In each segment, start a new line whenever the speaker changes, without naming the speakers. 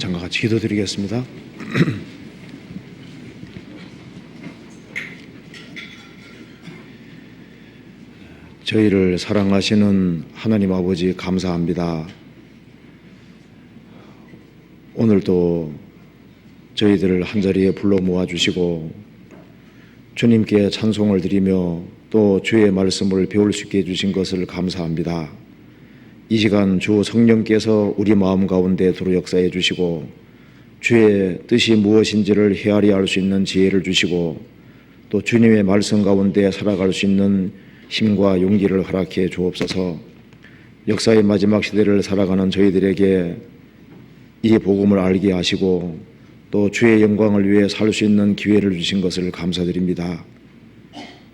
잠과 같이 기도드리겠습니다. 저희를 사랑하시는 하나님 아버지 감사합니다. 오늘도 저희들을 한자리에 불러 모아주시고 주님께 찬송을 드리며 또 주의 말씀을 배울 수 있게 해주신 것을 감사합니다. 이 시간 주 성령께서 우리 마음 가운데 두루 역사해 주시고 주의 뜻이 무엇인지를 헤아려 알 수 있는 지혜를 주시고 또 주님의 말씀 가운데 살아갈 수 있는 힘과 용기를 허락해 주옵소서. 역사의 마지막 시대를 살아가는 저희들에게 이 복음을 알게 하시고 또 주의 영광을 위해 살 수 있는 기회를 주신 것을 감사드립니다.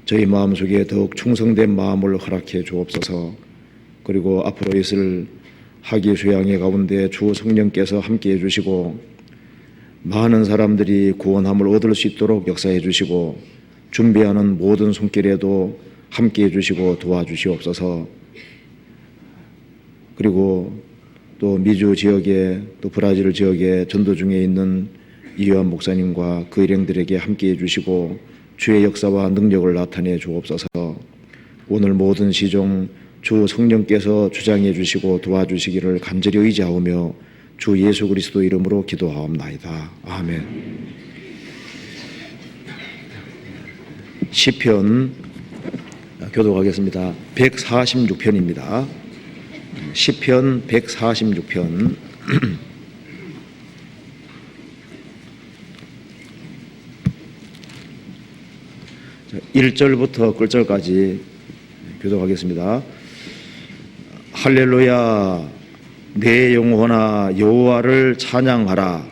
저희 마음속에 더욱 충성된 마음을 허락해 주옵소서. 그리고 앞으로 있을 학위 수양회 가운데 주 성령께서 함께해 주시고 많은 사람들이 구원함을 얻을 수 있도록 역사해 주시고 준비하는 모든 손길에도 함께해 주시고 도와주시옵소서. 그리고 또 미주 지역에 또 브라질 지역에 전도 중에 있는 이요한 목사님과 그 일행들에게 함께해 주시고 주의 역사와 능력을 나타내 주옵소서. 오늘 모든 시종 주 성령께서 주장해 주시고 도와주시기를 간절히 의지하오며 주 예수 그리스도 이름으로 기도하옵나이다. 아멘. 시편 교독하겠습니다. 146편입니다. 시편 146편 1절부터 끝절까지 교독하겠습니다. 할렐루야, 내 영혼아 여호와를 찬양하라.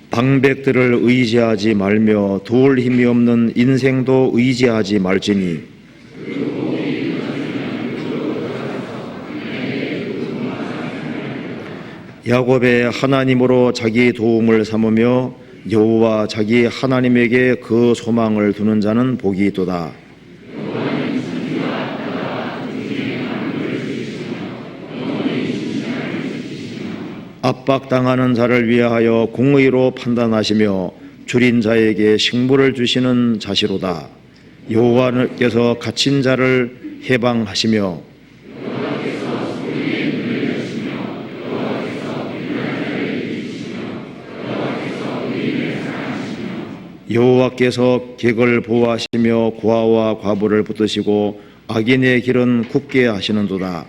방백들을 의지하지 말며 도울 힘이 없는 인생도 의지하지 말지니 야곱의 하나님으로 자기 도움을 삼으며 여호와 자기 하나님에게 그 소망을 두는 자는 복이 있도다. 압박당하는 자를 위하여 공의로 판단하시며 줄인 자에게 식물을 주시는 자시로다. 여호와께서 갇힌 자를 해방하시며 여호와께서 객을 보호하시며 고아와 과부를 붙드시고 악인의 길은 굽게 하시는도다.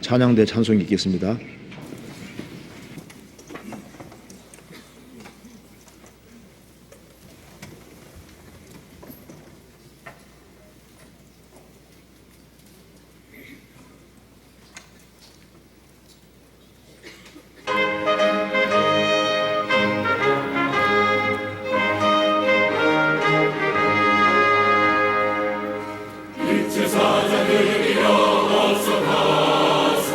찬양대 찬송 읽겠습니다.
사자들이여 어서 가서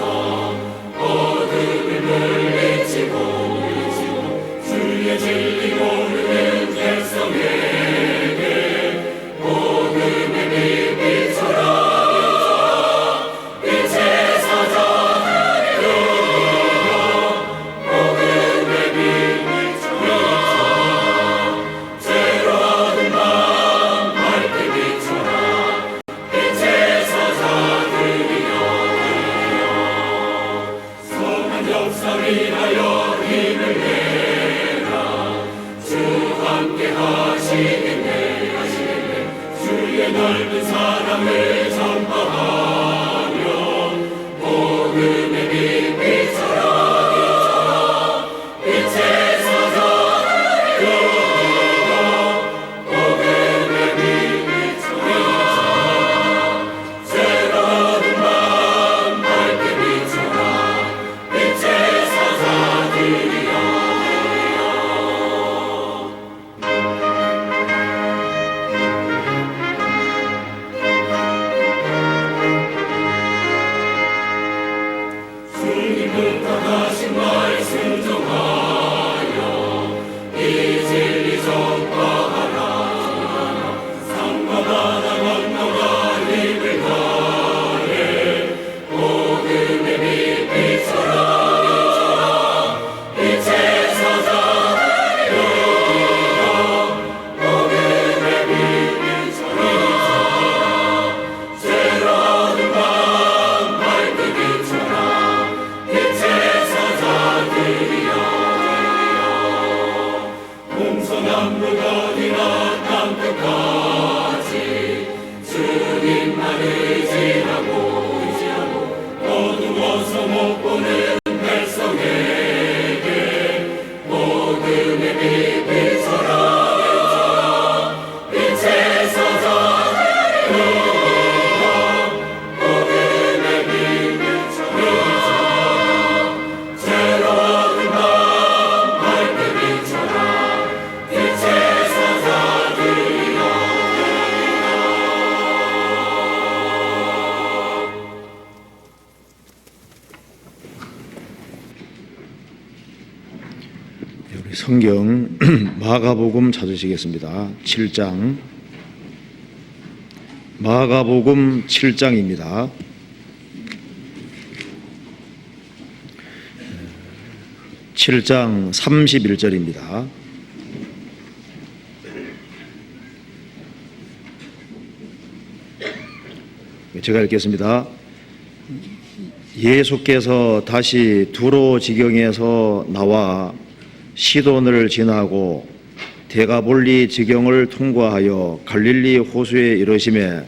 성경 마가복음 찾으시겠습니다. 7장. 마가복음 7장입니다. (7장) 31절입니다. 제가 읽겠습니다. 예수께서 다시 두로 지경에서 나와 시돈을 지나고 데가볼리 지경을 통과하여 갈릴리 호수에 이르시매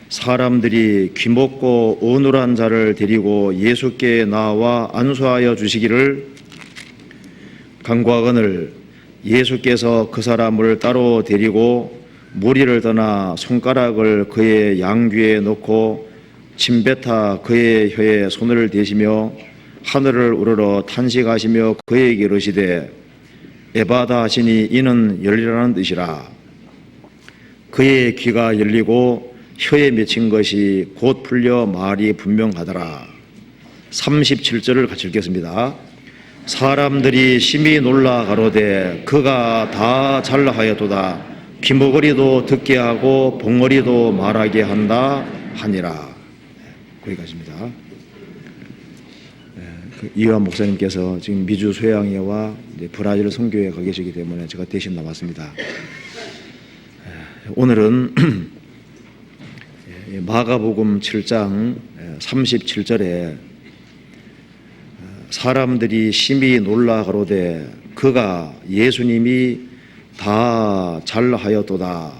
사람들이 귀먹고 어눌한 자를 데리고 예수께 나와 안수하여 주시기를 간과하거늘 예수께서 그 사람을 따로 데리고 무리를 떠나 손가락을 그의 양귀에 넣고 침뱉어 그의 혀에 손을 대시며 하늘을 우러러 탄식하시며 그에게 이르시되 에바다 하시니 이는 열리라는 뜻이라. 그의 귀가 열리고 혀에 맺힌 것이 곧 풀려 말이 분명하더라. 37절을 같이 읽겠습니다. 사람들이 심히 놀라 가로되 그가 다 잘하였도다. 귀머거리도 듣게 하고 봉어리도 말하게 한다 하니라. 거기까지입니다. 이완 목사님께서 지금 미주 소양회와 브라질 선교회에 가 계시기 때문에 제가 대신 나왔습니다. 오늘은 마가복음 7장 37절에 사람들이 심히 놀라 가로되 그가 예수님이 다 잘하였도다.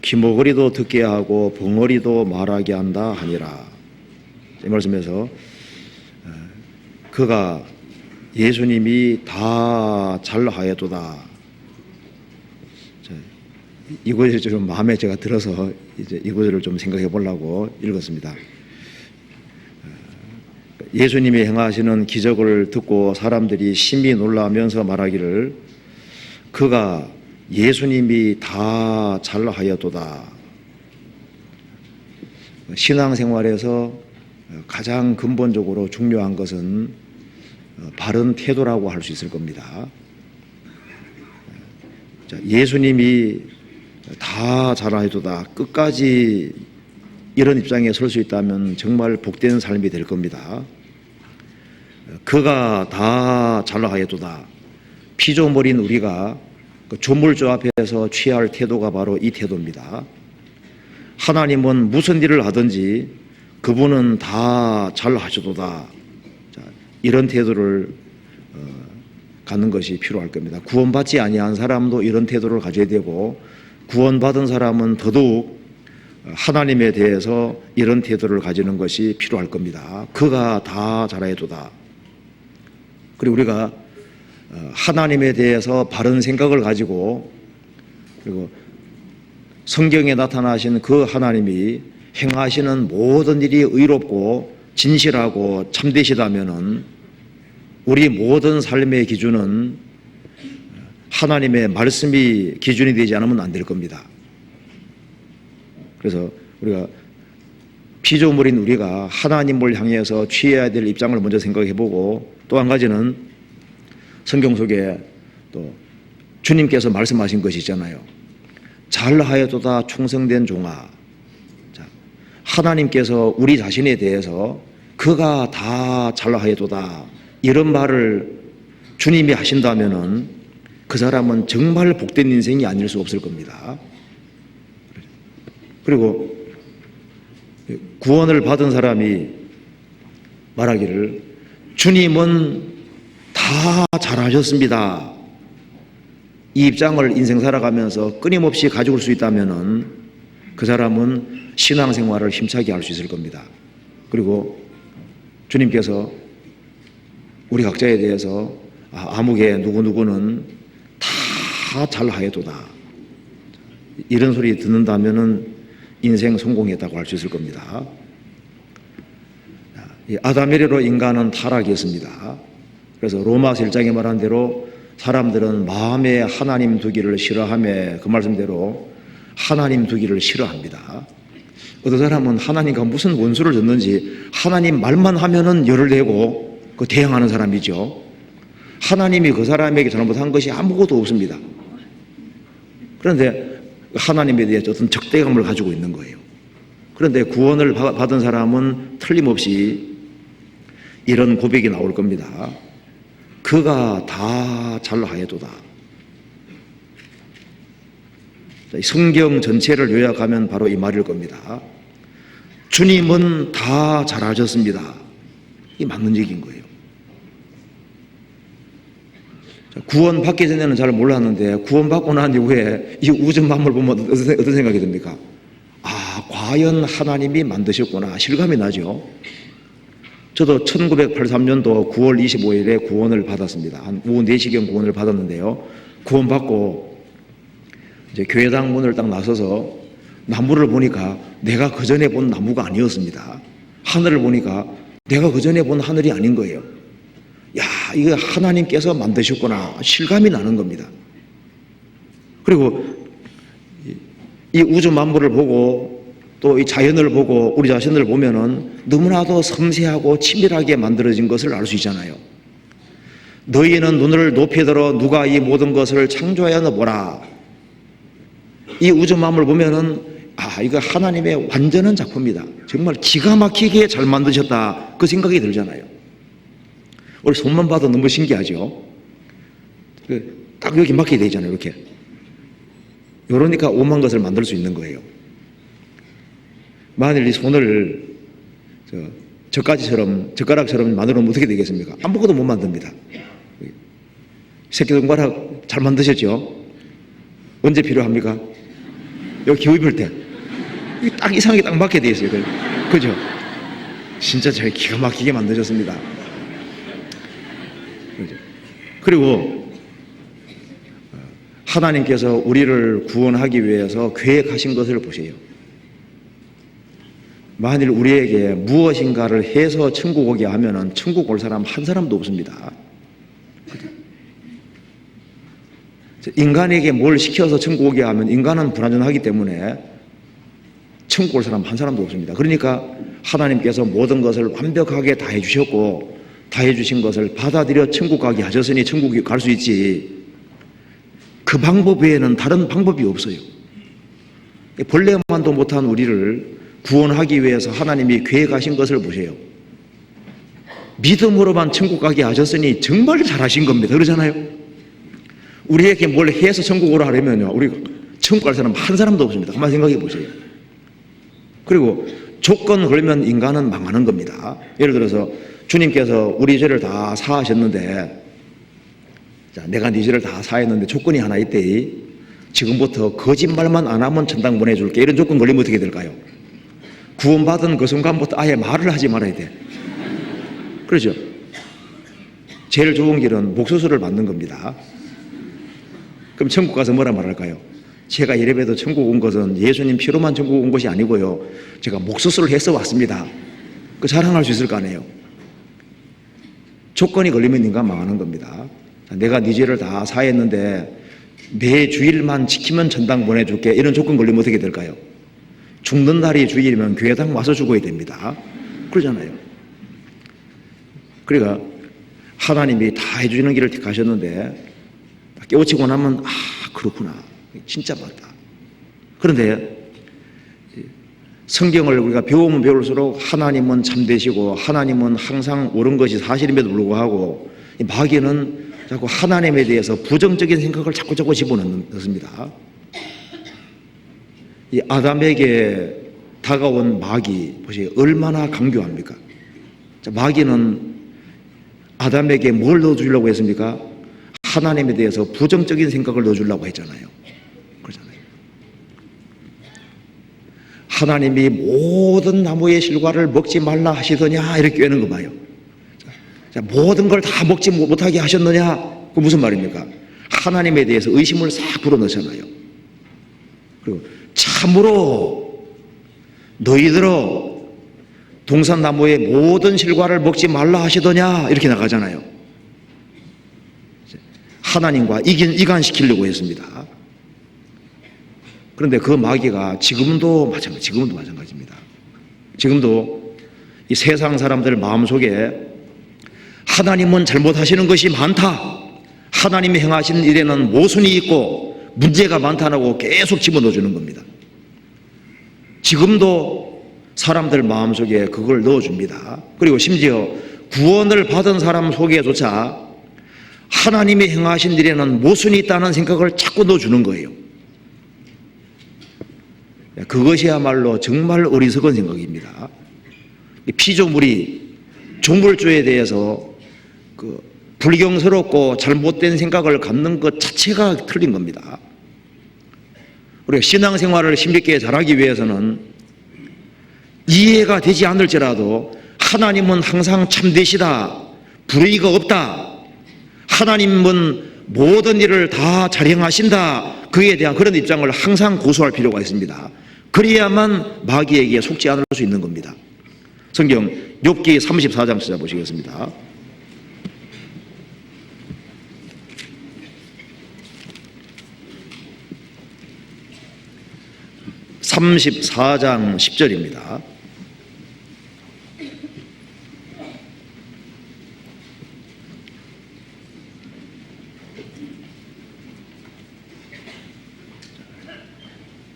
귀머거리도 듣게 하고 벙어리도 말하게 한다 하니라. 이 말씀에서 그가 예수님이 다 잘하였도다. 이것이 좀 마음에 제가 들어서 이제 이것을 좀 생각해 보려고 읽었습니다. 예수님이 행하시는 기적을 듣고 사람들이 심히 놀라면서 말하기를 그가 예수님이 다 잘하였도다. 신앙생활에서 가장 근본적으로 중요한 것은 바른 태도라고 할 수 있을 겁니다. 예수님이 다 잘하였도다. 끝까지 이런 입장에 설 수 있다면 정말 복된 삶이 될 겁니다. 그가 다 잘하였도다. 피조물인 우리가 그 조물주 앞에서 취해야 할 태도가 바로 이 태도입니다. 하나님은 무슨 일을 하든지 그분은 다 잘하셔도다. 이런 태도를 갖는 것이 필요할 겁니다. 구원받지 아니한 사람도 이런 태도를 가져야 되고 구원받은 사람은 더더욱 하나님에 대해서 이런 태도를 가지는 것이 필요할 겁니다. 그가 다 잘하여도다. 그리고 우리가 하나님에 대해서 바른 생각을 가지고 그리고 성경에 나타나신 그 하나님이 행하시는 모든 일이 의롭고 진실하고 참되시다면은 우리 모든 삶의 기준은 하나님의 말씀이 기준이 되지 않으면 안 될 겁니다. 그래서 우리가 피조물인 우리가 하나님을 향해서 취해야 될 입장을 먼저 생각해 보고 또 한 가지는 성경 속에 또 주님께서 말씀하신 것이 있잖아요. 잘하여도다 충성된 종아. 하나님께서 우리 자신에 대해서 그가 다 잘하여도다 이런 말을 주님이 하신다면은 그 사람은 정말 복된 인생이 아닐 수 없을 겁니다. 그리고 구원을 받은 사람이 말하기를 주님은 다 잘하셨습니다. 이 입장을 인생 살아가면서 끊임없이 가지고 올 수 있다면은 그 사람은 신앙생활을 힘차게 할 수 있을 겁니다. 그리고 주님께서 우리 각자에 대해서 아무개 누구누구는 다 잘하여도다 이런 소리 듣는다면은 인생 성공했다고 할 수 있을 겁니다. 아담이래로 인간은 타락했습니다. 그래서 로마서 1장에 말한 대로 사람들은 마음에 하나님 두기를 싫어하며 그 말씀대로 하나님 두기를 싫어합니다. 어떤 사람은 하나님과 무슨 원수를 졌는지 하나님 말만 하면은 열을 내고 그 대항하는 사람이죠. 하나님이 그 사람에게 잘못한 것이 아무것도 없습니다. 그런데 하나님에 대해서 어떤 적대감을 가지고 있는 거예요. 그런데 구원을 받은 사람은 틀림없이 이런 고백이 나올 겁니다. 그가 다 잘하여도다. 성경 전체를 요약하면 바로 이 말일 겁니다. 주님은 다 잘하셨습니다. 이게 맞는 얘기인 거예요. 구원 받기 전에는 잘 몰랐는데 구원 받고 난 이후에 이 우주 만물 보면 어떤 생각이 듭니까? 아, 과연 하나님이 만드셨구나. 실감이 나죠. 저도 1983년도 9월 25일에 구원을 받았습니다. 한 오후 4시경 구원을 받았는데요. 구원 받고 이제 교회당 문을 딱 나서서 나무를 보니까 내가 그 전에 본 나무가 아니었습니다. 하늘을 보니까 내가 그 전에 본 하늘이 아닌 거예요. 야, 이거 하나님께서 만드셨구나. 실감이 나는 겁니다. 그리고 이 우주 만물을 보고 또 이 자연을 보고 우리 자신을 보면은 너무나도 섬세하고 치밀하게 만들어진 것을 알 수 있잖아요. 너희는 눈을 높이 들어 누가 이 모든 것을 창조하였나 보라. 이 우주 만물을 보면은 아, 이거 하나님의 완전한 작품이다. 정말 기가 막히게 잘 만드셨다. 그 생각이 들잖아요. 우리 손만 봐도 너무 신기하죠. 딱 여기 맞게 되어 있잖아요. 이렇게. 이러니까 오만 것을 만들 수 있는 거예요. 만일 이 손을 젓가락처럼 만들면 어떻게 되겠습니까? 아무것도 못 만듭니다. 새끼손가락 잘 만드셨죠? 언제 필요합니까? 여기 기호 입을 때. 딱 이상하게 딱 맞게 되어 있어요. 그죠? 진짜 잘 기가 막히게 만드셨습니다. 그죠? 그리고 하나님께서 우리를 구원하기 위해서 계획하신 것을 보세요. 만일 우리에게 무엇인가를 해서 천국 오게 하면은 천국 올 사람 한 사람도 없습니다. 인간에게 뭘 시켜서 천국 오게 하면 인간은 불완전하기 때문에 천국 올 사람 한 사람도 없습니다. 그러니까 하나님께서 모든 것을 완벽하게 다 해주셨고 다 해주신 것을 받아들여 천국 가게 하셨으니 천국에 갈 수 있지. 그 방법 외에는 다른 방법이 없어요. 벌레만도 못한 우리를 구원하기 위해서 하나님이 계획하신 것을 보세요. 믿음으로만 천국 가게 하셨으니 정말 잘하신 겁니다. 그러잖아요. 우리에게 뭘 해서 천국으로 하려면요, 우리 천국 갈 사람 한 사람도 없습니다. 한번 생각해 보세요. 그리고 조건 걸면 인간은 망하는 겁니다. 예를 들어서 주님께서 우리 죄를 다 사하셨는데, 자, 내가 네 죄를 다 사했는데 조건이 하나 있대. 지금부터 거짓말만 안 하면 천당 보내줄게. 이런 조건 걸리면 어떻게 될까요? 구원받은 그 순간부터 아예 말을 하지 말아야 돼. 그렇죠? 제일 좋은 길은 목수술을 받는 겁니다. 그럼 천국 가서 뭐라 말할까요? 제가 이래봬도 천국 온 것은 예수님 피로만 천국 온 것이 아니고요, 제가 목수술을 해서 왔습니다. 그 자랑할 수 있을 거 아니에요. 조건이 걸리면 인간 망하는 겁니다. 내가 네 죄를 다 사했는데 매 주일만 지키면 천당 보내줄게. 이런 조건 걸리면 어떻게 될까요? 죽는 날이 주일이면 교회당 와서 죽어야 됩니다. 그러잖아요. 그러니까 하나님이 다 해주시는 길을 가셨는데 깨우치고 나면 아, 그렇구나. 진짜 맞다. 그런데 성경을 우리가 배우면 배울수록 하나님은 참되시고 하나님은 항상 옳은 것이 사실임에도 불구하고 마귀는 자꾸 하나님에 대해서 부정적인 생각을 자꾸 집어넣습니다. 이 아담에게 다가온 마귀 보세요. 얼마나 강교합니까? 자, 마귀는 아담에게 뭘 넣어주려고 했습니까? 하나님에 대해서 부정적인 생각을 넣어주려고 했잖아요. 그러잖아요. 하나님이 모든 나무의 실과를 먹지 말라 하시더냐 이렇게 꿰는 거 봐요. 자, 모든 걸 다 먹지 못하게 하셨느냐? 그 무슨 말입니까? 하나님에 대해서 의심을 싹 불어넣잖아요. 그리고 참으로 너희들어 동산나무의 모든 실과를 먹지 말라 하시더냐 이렇게 나가잖아요. 하나님과 이간시키려고 했습니다. 그런데 그 마귀가 지금도 마찬가지입니다. 지금도 이 세상 사람들 마음속에
하나님은 잘못하시는 것이 많다. 하나님이 행하신 일에는 모순이 있고 문제가 많다고 계속 집어넣어주는 겁니다. 지금도 사람들 마음속에 그걸 넣어줍니다. 그리고 심지어 구원을 받은 사람 속에조차 하나님이 행하신 일에는 모순이 있다는 생각을 자꾸 넣어주는 거예요. 그것이야말로 정말 어리석은 생각입니다. 피조물이 조물주에 대해서 불경스럽고 잘못된 생각을 갖는 것 자체가 틀린 겁니다. 우리가 신앙생활을 힘있게 잘하기 위해서는 이해가 되지 않을지라도 하나님은 항상 참되시다, 불의가 없다, 하나님은 모든 일을 다 잘 행하신다, 그에 대한 그런 입장을 항상 고수할 필요가 있습니다. 그래야만 마귀에게 속지 않을 수 있는 겁니다. 성경 욥기 34장 찾아보시겠습니다. 34장 10절입니다.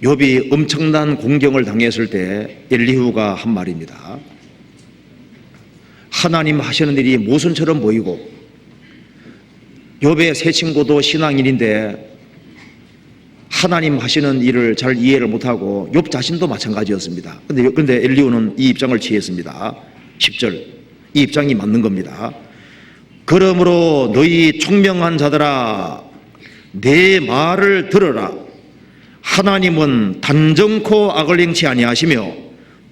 욥이 엄청난 공경을 당했을 때 엘리후가 한 말입니다. 하나님 하시는 일이 모순처럼 보이고, 욥의 세 친구도 신앙인인데 하나님 하시는 일을 잘 이해를 못하고 욥 자신도 마찬가지였습니다. 그런데 엘리후는 이 입장을 취했습니다. 10절, 이 입장이 맞는 겁니다. 그러므로 너희 총명한 자들아, 내 말을 들어라. 하나님은 단정코 악을 행치 아니하시며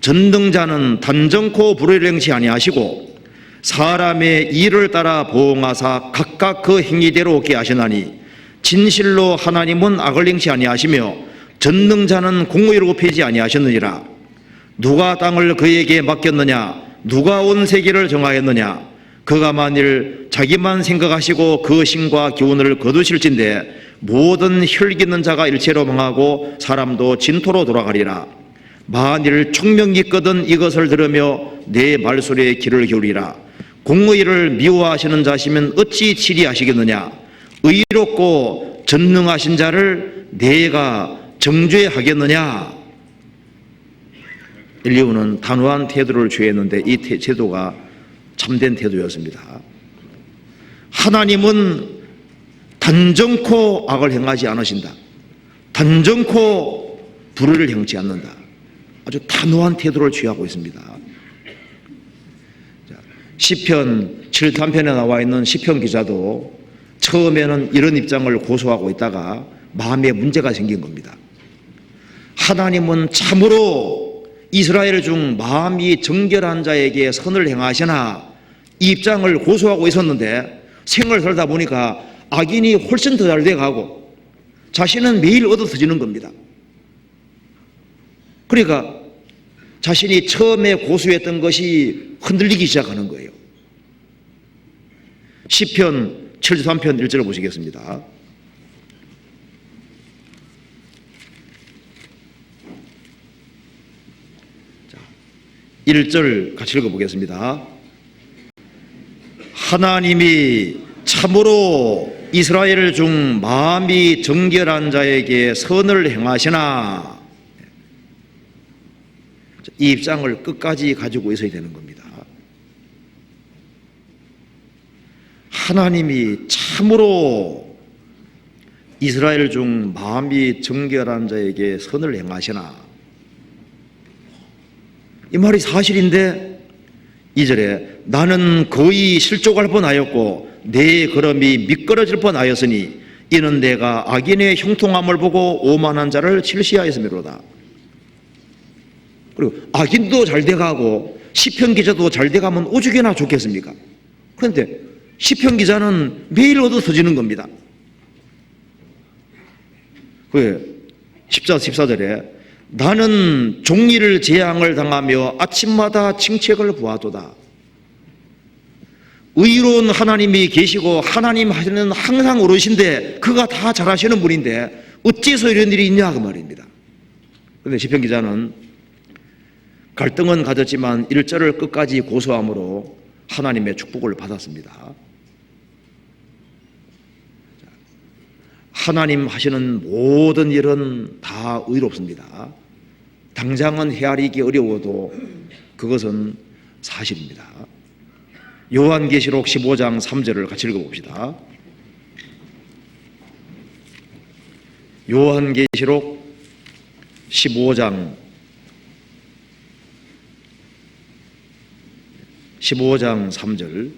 전능자는 단정코 불의를 행치 아니하시고 사람의 일을 따라 보응하사 각각 그 행위대로 얻게 하시나니 진실로 하나님은 악을 행치 아니하시며 전능자는 공의로 굽히지 아니하셨느니라. 누가 땅을 그에게 맡겼느냐? 누가 온 세계를 정하였느냐? 그가 만일 자기만 생각하시고 그 신과 기운을 거두실진데 모든 혈기는 자가 일체로 망하고 사람도 진토로 돌아가리라. 만일 총명이 있거든 이것을 들으며 내 말소리에 귀를 기울이라. 공의를 미워하시는 자시면 어찌 치리하시겠느냐? 의롭고 전능하신 자를 내가 정죄하겠느냐? 엘리후는 단호한 태도를 취했는데 이 태도가 참된 태도였습니다. 하나님은 단정코 악을 행하지 않으신다. 단정코 불의를 행치 않는다. 아주 단호한 태도를 취하고 있습니다. 시편 7단편에 나와 있는 시편 기자도 처음에는 이런 입장을 고수하고 있다가 마음에 문제가 생긴 겁니다. 하나님은 참으로 이스라엘 중 마음이 정결한 자에게 선을 행하시나, 이 입장을 고수하고 있었는데 생을 살다 보니까 악인이 훨씬 더 잘 돼가고 자신은 매일 얻어서지는 겁니다. 그러니까 자신이 처음에 고수했던 것이 흔들리기 시작하는 거예요. 시편 73편 1절을 보시겠습니다. 1절 같이 읽어보겠습니다. 하나님이 참으로 이스라엘 중 마음이 정결한 자에게 선을 행하시나, 이 입장을 끝까지 가지고 있어야 되는 겁니다. 하나님이 참으로 이스라엘 중 마음이 정결한 자에게 선을 행하시나, 이 말이 사실인데 2절에 나는 거의 실족할 뻔하였고 내 걸음이 미끄러질 뻔하였으니 이는 내가 악인의 형통함을 보고 오만한 자를 질시하였음이로다. 그리고 악인도 잘 돼가고 시편 기자도 잘 돼가면 오죽이나 좋겠습니까? 그런데 시편 기자는 매일 얻어서지는 겁니다. 그 14절에 나는 종일 재앙을 당하며 아침마다 칭책을 보아도다. 의로운 하나님이 계시고 하나님 하시는 항상 오르신데 그가 다 잘하시는 분인데 어째서 이런 일이 있냐 그 말입니다. 그런데 시편 기자는 갈등은 가졌지만 1절을 끝까지 고수함으로 하나님의 축복을 받았습니다. 하나님 하시는 모든 일은 다 의롭습니다. 당장은 헤아리기 어려워도 그것은 사실입니다. 요한계시록 15장 3절을 같이 읽어봅시다. 요한계시록 15장 3절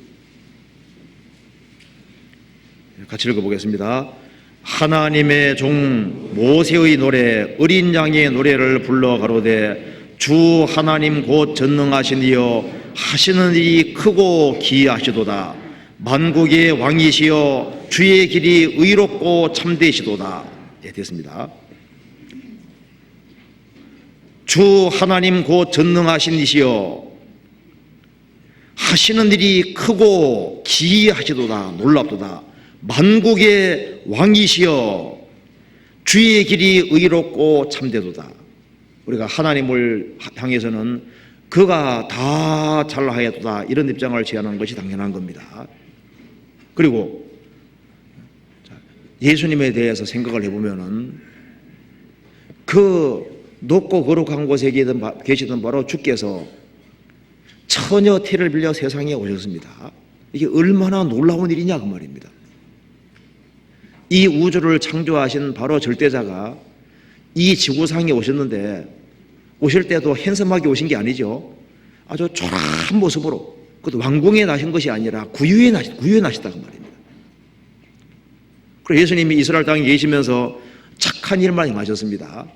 같이 읽어보겠습니다. 하나님의 종 모세의 노래 어린 양의 노래를 불러 가로되 주 하나님 곧 전능하신 이여 하시는 일이 크고 기이하시도다. 만국의 왕이시여 주의 길이 의롭고 참되시도다. 예, 됐습니다. 주 하나님 곧 전능하신 이시여 하시는 일이 크고 기이하시도다. 놀랍도다. 만국의 왕이시여 주의 길이 의롭고 참되도다. 우리가 하나님을 향해서는 그가 다 잘하였도다 이런 입장을 취하는 것이 당연한 겁니다. 그리고 예수님에 대해서 생각을 해보면은 그 높고 거룩한 곳에 계시던 바로 주께서 처녀 태를 빌려 세상에 오셨습니다. 이게 얼마나 놀라운 일이냐 그 말입니다. 이 우주를 창조하신 바로 절대자가 이 지구상에 오셨는데 오실 때도 핸섬하게 오신 게 아니죠. 아주 초라한 모습으로, 그것도 왕궁에 나신 것이 아니라 구유에 나시다 그 말입니다. 그리고 예수님이 이스라엘 땅에 계시면서 착한 일만 행하셨습니다.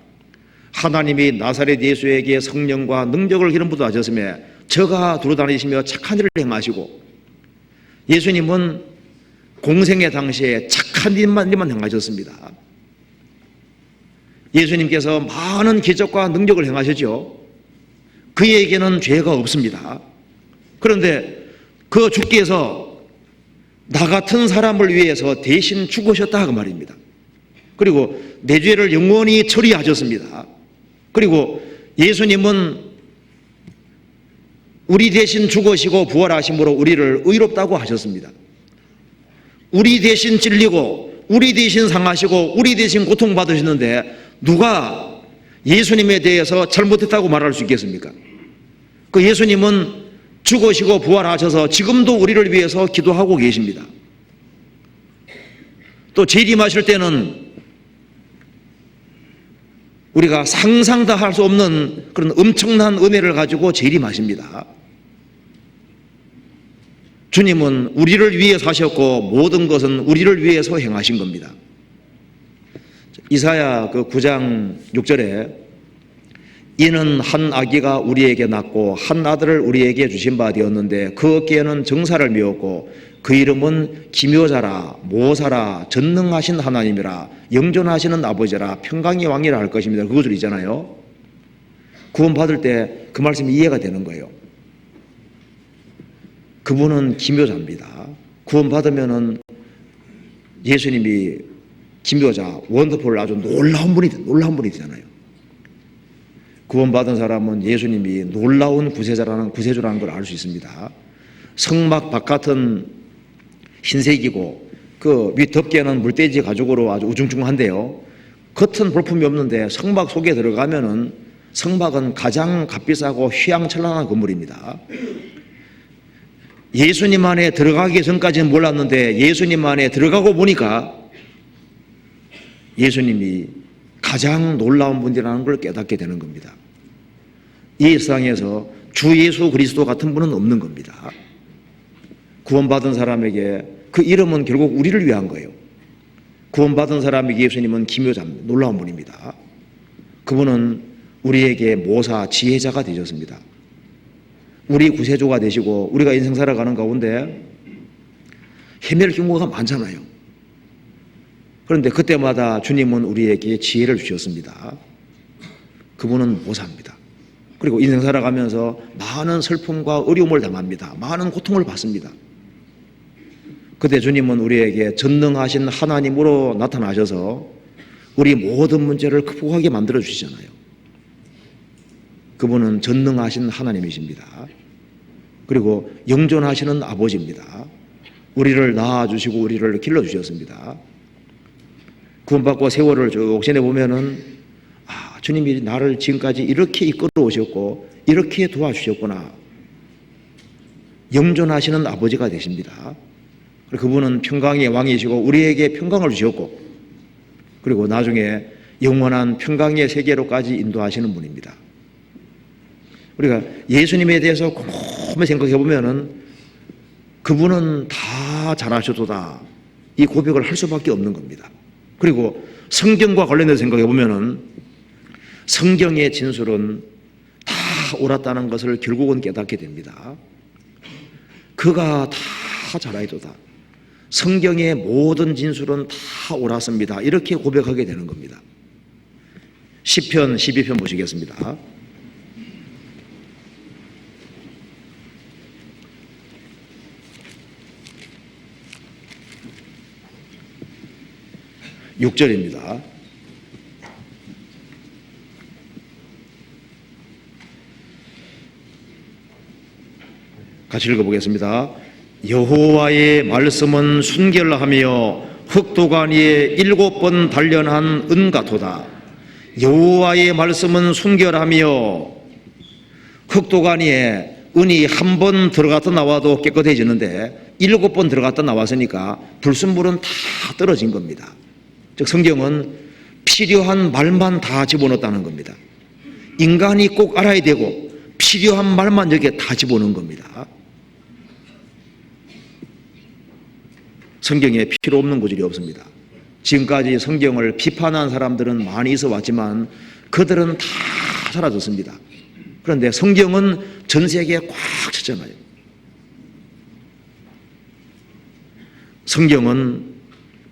하나님이 나사렛 예수에게 성령과 능력을 기름 부어 하셨으며 저가 두루다니시며 착한 일을 행하시고, 예수님은 공생의 당시에 착한 일만 행하셨습니다. 예수님께서 많은 기적과 능력을 행하셨죠. 그에게는 죄가 없습니다. 그런데 그 주께서 나 같은 사람을 위해서 대신 죽으셨다 그 말입니다. 그리고 내 죄를 영원히 처리하셨습니다. 그리고 예수님은 우리 대신 죽으시고 부활하심으로 우리를 의롭다고 하셨습니다. 우리 대신 찔리고 우리 대신 상하시고 우리 대신 고통받으셨는데 누가 예수님에 대해서 잘못했다고 말할 수 있겠습니까? 그 예수님은 죽으시고 부활하셔서 지금도 우리를 위해서 기도하고 계십니다. 또 재림하실 때는 우리가 상상도 할 수 없는 그런 엄청난 은혜를 가지고 재림하십니다. 주님은 우리를 위해 사셨고 모든 것은 우리를 위해서 행하신 겁니다. 이사야 그 9장 6절에 이는 한 아기가 우리에게 낳고 한 아들을 우리에게 주신 바 되었는데 그 어깨에는 정사를 메었고 그 이름은 기묘자라 모사라 전능하신 하나님이라 영존하시는 아버지라 평강의 왕이라 할 것입니다. 그 구절 있잖아요. 구원 받을 때 그 말씀이 이해가 되는 거예요. 그분은 기묘자입니다. 구원 받으면은 예수님이 기묘자, 원더풀 아주 놀라운 분이 되잖아요. 구원받은 사람은 예수님이 놀라운 구세주라는 걸 알 수 있습니다. 성막 바깥은 흰색이고 그 윗 덮개는 물돼지 가죽으로 아주 우중충한데요. 겉은 볼품이 없는데 성막 속에 들어가면은 성막은 가장 값비싸고 휘황찬란한 건물입니다. 예수님 안에 들어가기 전까지는 몰랐는데 예수님 안에 들어가고 보니까 예수님이 가장 놀라운 분이라는 걸 깨닫게 되는 겁니다. 이 세상에서 주 예수 그리스도 같은 분은 없는 겁니다. 구원받은 사람에게 그 이름은 결국 우리를 위한 거예요. 구원받은 사람에게 예수님은 기묘자입니다. 놀라운 분입니다. 그분은 우리에게 모사, 지혜자가 되셨습니다. 우리 구세주가 되시고 우리가 인생 살아가는 가운데 헤맬 경우가 많잖아요. 그런데 그때마다 주님은 우리에게 지혜를 주셨습니다. 그분은 모사입니다. 그리고 인생 살아가면서 많은 슬픔과 어려움을 당합니다. 많은 고통을 받습니다. 그때 주님은 우리에게 전능하신 하나님으로 나타나셔서 우리 모든 문제를 극복하게 만들어 주시잖아요. 그분은 전능하신 하나님이십니다. 그리고 영존하시는 아버지입니다. 우리를 낳아주시고 우리를 길러주셨습니다. 구원받고 세월을 쭉 지내보면은 주님이 나를 지금까지 이렇게 이끌어 오셨고 이렇게 도와주셨구나. 영존하시는 아버지가 되십니다. 그분은 평강의 왕이시고 우리에게 평강을 주셨고 그리고 나중에 영원한 평강의 세계로까지 인도하시는 분입니다. 우리가 예수님에 대해서 곰곰이 생각해 보면은 그분은 다 잘하셔도다 이 고백을 할 수밖에 없는 겁니다. 그리고 성경과 관련해서 생각해 보면은 성경의 진술은 다 옳았다는 것을 결국은 깨닫게 됩니다. 그가 다 잘하도다. 성경의 모든 진술은 다 옳았습니다. 이렇게 고백하게 되는 겁니다. 시편 12편 보시겠습니다. (6절입니다) 같이 읽어보겠습니다. 여호와의 말씀은 순결하며 흑도간 위에 7번 단련한 은 같도다. 여호와의 말씀은 순결하며 흑도간 위에 은이 한 번 들어갔다 나와도 깨끗해지는데 7번 들어갔다 나왔으니까 불순물은 다 떨어진 겁니다. 즉 성경은 필요한 말만 다 집어넣었다는 겁니다. 인간이 꼭 알아야 되고 필요한 말만 여기에 다 집어넣은 겁니다. 성경에 필요 없는 구절이 없습니다. 지금까지 성경을 비판한 사람들은 많이 있어 왔지만 그들은 다 사라졌습니다. 그런데 성경은 전 세계에 꽉 찼잖아요. 성경은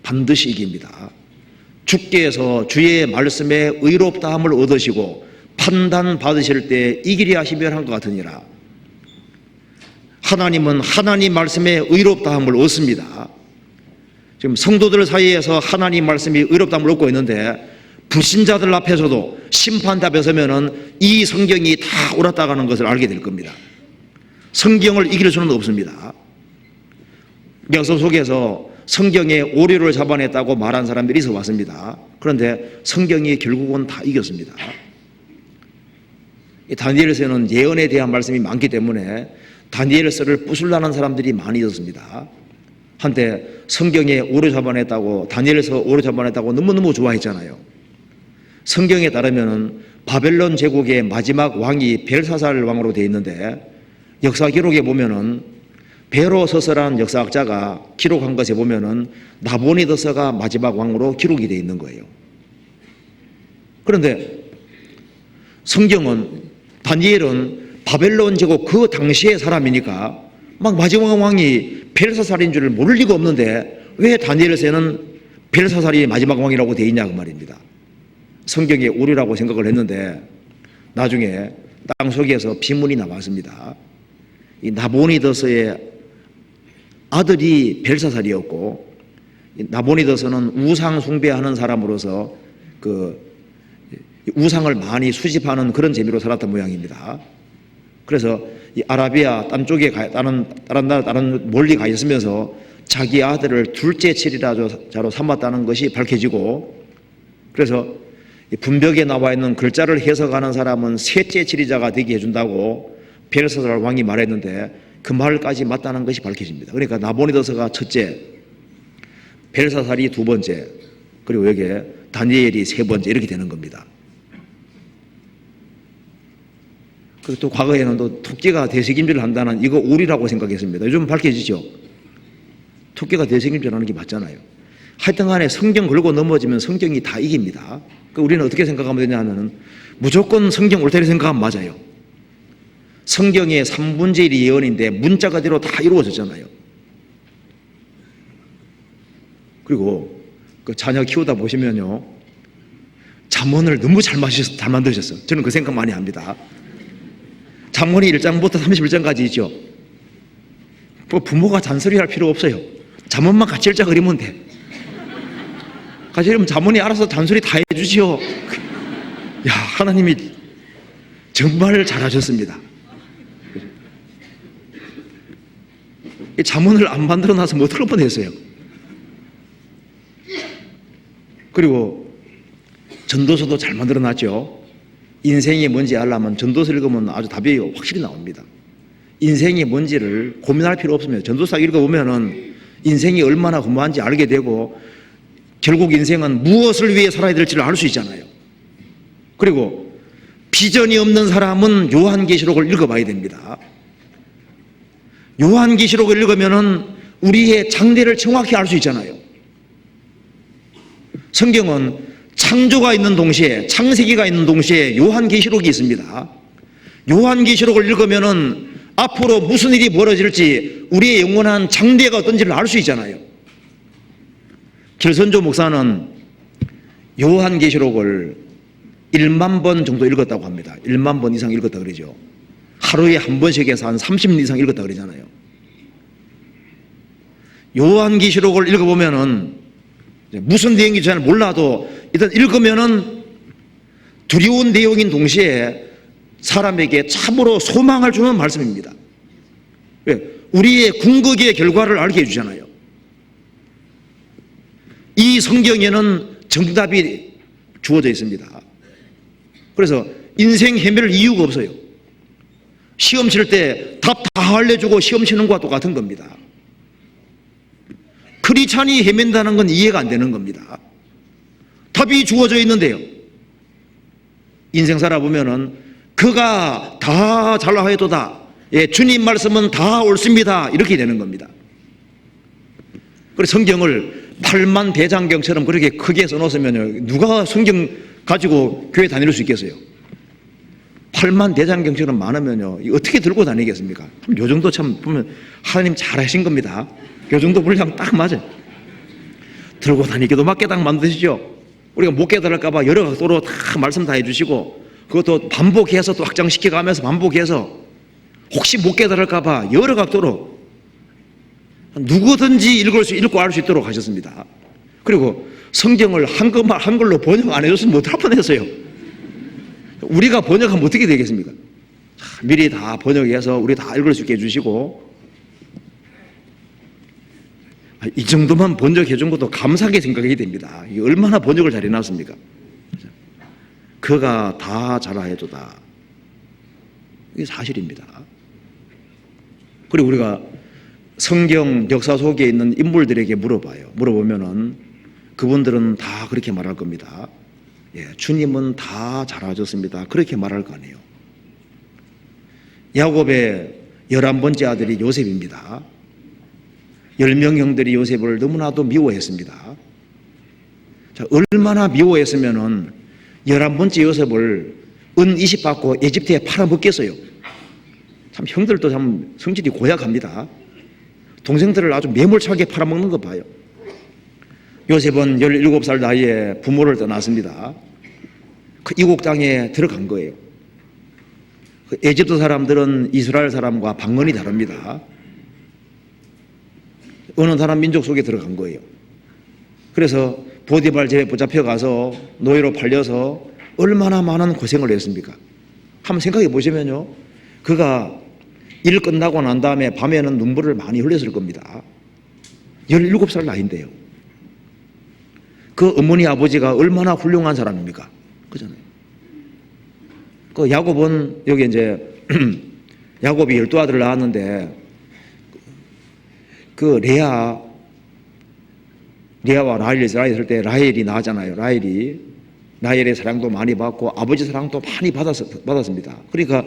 반드시 이깁니다. 주께서 주의 말씀에 의롭다함을 얻으시고 판단 받으실 때 이기려 하시면 한 것 같으니라. 하나님은 하나님 말씀에 의롭다함을 얻습니다. 지금 성도들 사이에서 하나님 말씀이 의롭다함을 얻고 있는데 불신자들 앞에서도 심판대 앞에 서면은 이 성경이 다 옳았다고 하는 것을 알게 될 겁니다. 성경을 이길 수는 없습니다. 역사 속에서 성경에 오류를 잡아냈다고 말한 사람들이 있어 왔습니다. 그런데 성경이 결국은 다 이겼습니다. 다니엘서에는 예언에 대한 말씀이 많기 때문에 다니엘서를 부술라는 사람들이 많이 있었습니다. 한때 성경에 오류 잡아냈다고 다니엘서 오류 잡아냈다고 너무너무 좋아했잖아요. 성경에 따르면 바벨론 제국의 마지막 왕이 벨사살 왕으로 되어 있는데 역사 기록에 보면은 베로서서라는 역사학자가 기록한 것에 보면은 나보니더서가 마지막 왕으로 기록이 되어 있는 거예요. 그런데 성경은 다니엘은 바벨론 제국 그 당시의 사람이니까 막 마지막 왕이 벨사살인 줄을 모를 리가 없는데 왜 다니엘서에는 벨사살이 마지막 왕이라고 되어 있냐 그 말입니다. 성경에 오류라고 생각을 했는데 나중에 땅 속에서 비문이 나왔습니다. 이 나보니더서의 아들이 벨사살이었고 나보니더서는 우상 숭배하는 사람으로서 그 우상을 많이 수집하는 그런 재미로 살았던 모양입니다. 그래서 이 아라비아 딴 쪽에 다른 멀리 가 있으면서 자기 아들을 둘째 칠이라자로 삼았다는 것이 밝혀지고 그래서 분벽에 나와 있는 글자를 해석하는 사람은 셋째 칠이자가 되게 해준다고 벨사살 왕이 말했는데 그 말까지 맞다는 것이 밝혀집니다. 그러니까 나보니더서가 첫째, 벨사살이 두 번째, 그리고 여기에 다니엘이 세 번째 이렇게 되는 겁니다. 그리고 또 과거에는 또 토끼가 대책임질을 한다는 이거 오리라고 생각했습니다. 요즘 밝혀지죠. 토끼가 대책임질하는 게 맞잖아요. 하여튼 간에 성경 걸고 넘어지면 성경이 다 이깁니다. 그러니까 우리는 어떻게 생각하면 되냐 하면 무조건 성경 옳다고 생각하면 맞아요. 성경의 3분의 1이 예언인데 문자 그대로 다 이루어졌잖아요. 그리고 그 자녀 키우다 보시면요 잠언을 너무 잘 만드셨어요. 저는 그 생각 많이 합니다. 잠언이 1장부터 31장까지 있죠. 뭐 부모가 잔소리할 필요 없어요. 잠언만 같이 읽자 그리면 돼. 같이 읽으면 잠언이 알아서 잔소리 다 해주지요. 야 하나님이 정말 잘하셨습니다. 이 자문을 안 만들어 놨으면 어떡할 뻔했어요. 그리고 전도서도 잘 만들어 놨죠. 인생이 뭔지 알려면 전도서 읽으면 아주 답이 확실히 나옵니다. 인생이 뭔지를 고민할 필요 없습니다. 전도서 읽어보면은 인생이 얼마나 허무한지 알게 되고 결국 인생은 무엇을 위해 살아야 될지를 알 수 있잖아요. 그리고 비전이 없는 사람은 요한계시록을 읽어봐야 됩니다. 요한계시록을 읽으면은 우리의 장래를 정확히 알 수 있잖아요. 성경은 창조가 있는 동시에, 창세기가 있는 동시에 요한계시록이 있습니다. 요한계시록을 읽으면은 앞으로 무슨 일이 벌어질지 우리의 영원한 장래가 어떤지를 알 수 있잖아요. 길선조 목사는 요한계시록을 1만 번 정도 읽었다고 합니다. 1만 번 이상 읽었다 그러죠. 하루에 한 번씩 해서 한 30년 이상 읽었다 그러잖아요. 요한계시록을 읽어보면은 무슨 내용인지 잘 몰라도 일단 읽으면은 두려운 내용인 동시에 사람에게 참으로 소망을 주는 말씀입니다. 왜? 우리의 궁극의 결과를 알게 해주잖아요. 이 성경에는 정답이 주어져 있습니다. 그래서 인생 헤맬 이유가 없어요. 시험 칠 때 답 다 알려주고 시험 치는 것과 똑같은 겁니다. 크리스찬이 헤맨다는 건 이해가 안 되는 겁니다. 답이 주어져 있는데요. 인생 살아보면은 그가 다 잘나하여도다. 예, 주님 말씀은 다 옳습니다. 이렇게 되는 겁니다. 그래서 성경을 8만 대장경처럼 그렇게 크게 써놓으면요, 누가 성경 가지고 교회 다닐 수 있겠어요? 8만 대장경처럼 많으면요, 어떻게 들고 다니겠습니까? 요 정도 참 보면 하나님 잘하신 겁니다. 요 정도 분량 딱 맞아요. 들고 다니기도 막 깨닫 만드시죠. 우리가 못 깨달을까봐 여러 각도로 다 말씀 다 해주시고, 그것도 반복해서 또 확장시켜가면서 반복해서 혹시 못 깨달을까봐 여러 각도로 누구든지 읽고 알 수 있도록 하셨습니다. 그리고 성경을 한글로 번역 안 해줬으면 못할 뻔했어요. 우리가 번역하면 어떻게 되겠습니까? 미리 다 번역해서 우리 다 읽을 수 있게 해주시고, 이 정도만 번역해 준 것도 감사하게 생각해야 됩니다. 얼마나 번역을 잘 해놨습니까? 그가 다 잘하여도다. 이게 사실입니다. 그리고 우리가 성경 역사 속에 있는 인물들에게 물어보면은 그분들은 다 그렇게 말할 겁니다. 예, 주님은 다 잘하셨습니다. 그렇게 말할 거 아니에요. 야곱의 11번째 아들이 요셉입니다. 10명 형들이 요셉을 너무나도 미워했습니다. 자, 얼마나 미워했으면은 11번째 요셉을 은 20 받고 에집트에 팔아먹겠어요. 참 형들도 참 성질이 고약합니다. 동생들을 아주 매몰차게 팔아먹는 거 봐요. 요셉은 17살 나이에 부모를 떠났습니다. 그 이국 땅에 들어간 거예요. 그 에집트 사람들은 이스라엘 사람과 방언이 다릅니다. 어느 사람 민족 속에 들어간 거예요. 그래서 보디발 집에 붙잡혀 가서 노예로 팔려서 얼마나 많은 고생을 했습니까? 한번 생각해 보시면요, 그가 일 끝나고 난 다음에 밤에는 눈물을 많이 흘렸을 겁니다. 17살 나이인데요. 그 어머니 아버지가 얼마나 훌륭한 사람입니까? 그잖아요. 그 야곱은 여기 이제 야곱이 12아들을 낳았는데 그 레아와 라헬이 있을 때 라헬이 낳았잖아요. 라헬의 사랑도 많이 받고 아버지 사랑도 많이 받았습니다. 그러니까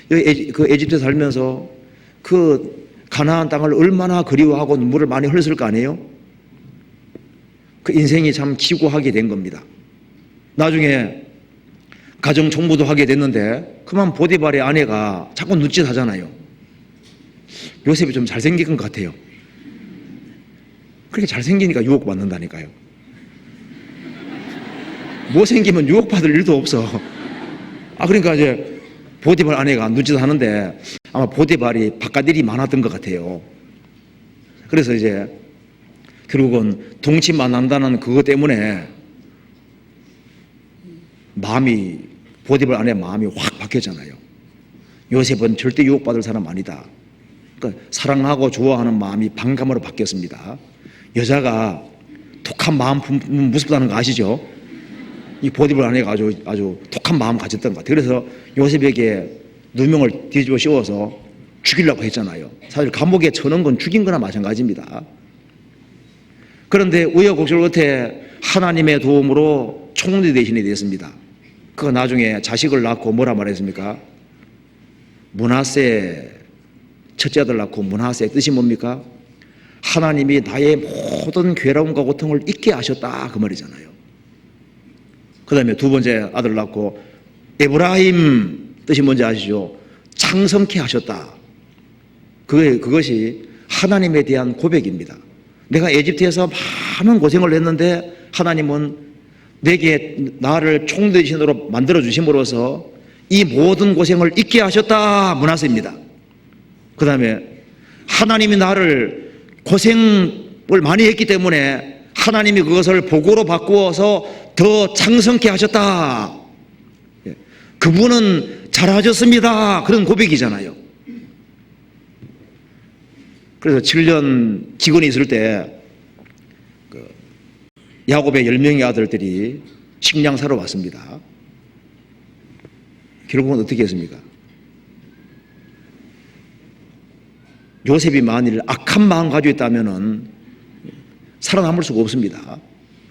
그 에집트에 살면서 그 가나안 땅을 얼마나 그리워하고 눈물을 많이 흘렸을 거 아니에요? 그 인생이 참 기구하게 된 겁니다. 나중에 가정 총무도 하게 됐는데 그만 보디발의 아내가 자꾸 눈짓하잖아요. 요셉이 좀 잘생긴 것 같아요. 그렇게 잘생기니까 유혹받는다니까요. 못생기면 유혹받을 일도 없어. 그러니까 이제 보디발 아내가 눈짓하는데 아마 보디발이 바깥 일이 많았던 것 같아요. 그래서 이제 결국은 동침만 한다는 그것 때문에 보디발 아내 마음이 확 바뀌었잖아요. 요셉은 절대 유혹받을 사람 아니다. 그러니까 사랑하고 좋아하는 마음이 반감으로 바뀌었습니다. 여자가 독한 마음 무섭다는 거 아시죠? 이 보디블 아내가 아주 독한 마음 가졌던 것 같아요. 그래서 요셉에게 누명을 뒤집어 씌워서 죽이려고 했잖아요. 사실 감옥에 쳐넣은 건 죽인 거나 마찬가지입니다. 그런데 우여곡절 끝에 하나님의 도움으로 총리 대신이 됐습니다. 그가 나중에 자식을 낳고 뭐라 말했습니까? 므낫세, 첫째 아들 낳고 므낫세, 뜻이 뭡니까? 하나님이 나의 모든 괴로움과 고통을 잊게 하셨다, 그 말이잖아요. 그 다음에 두 번째 아들 낳고 에브라임, 뜻이 뭔지 아시죠? 창성케 하셨다. 그것이 하나님에 대한 고백입니다. 내가 에집트에서 많은 고생을 했는데 하나님은 내게 나를 총대신으로 만들어 주심으로써 이 모든 고생을 잊게 하셨다, 므낫세입니다. 그 다음에 하나님이 나를 고생을 많이 했기 때문에 하나님이 그것을 복으로 바꾸어서 더 창성케 하셨다. 그분은 잘하셨습니다. 그런 고백이잖아요. 그래서 7년 기근이 있을 때 야곱의 10명의 아들들이 식량 사러 왔습니다. 결국은 어떻게 했습니까? 요셉이 만일 악한 마음 가지고 있다면 살아남을 수가 없습니다.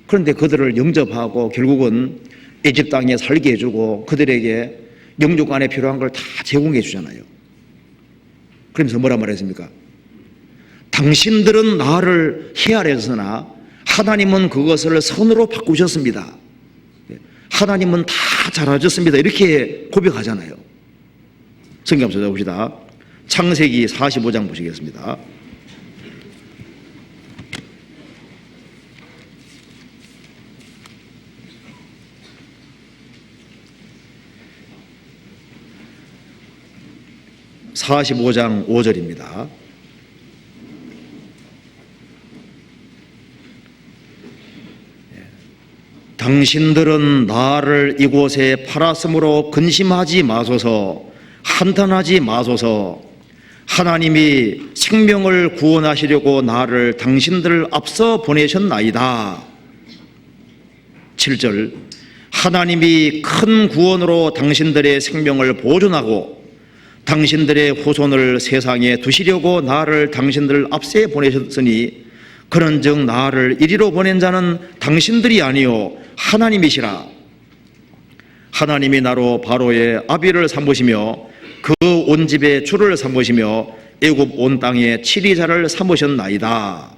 그런데 그들을 영접하고 결국은 애집 땅에 살게 해주고 그들에게 영육간에 필요한 걸 다 제공해 주잖아요. 그러면서 뭐라 말했습니까? 당신들은 나를 헤아려서나 하나님은 그것을 선으로 바꾸셨습니다. 하나님은 다 잘하셨습니다. 이렇게 고백하잖아요. 성경 한번 찾아봅시다. 창세기 45장 보시겠습니다. (45장) 5절입니다. 당신들은 나를 이곳에 팔았으므로 근심하지 마소서, 한탄하지 마소서. 하나님이 생명을 구원하시려고 나를 당신들 앞서 보내셨나이다. 7절, 하나님이 큰 구원으로 당신들의 생명을 보존하고 당신들의 후손을 세상에 두시려고 나를 당신들 앞에 보내셨으니 그런즉 나를 이리로 보낸 자는 당신들이 아니요 하나님이시라. 하나님이 나로 바로의 아비를 삼으시며 그 온 집의 주를 삼으시며 애굽 온 땅의 치리자를 삼으셨나이다.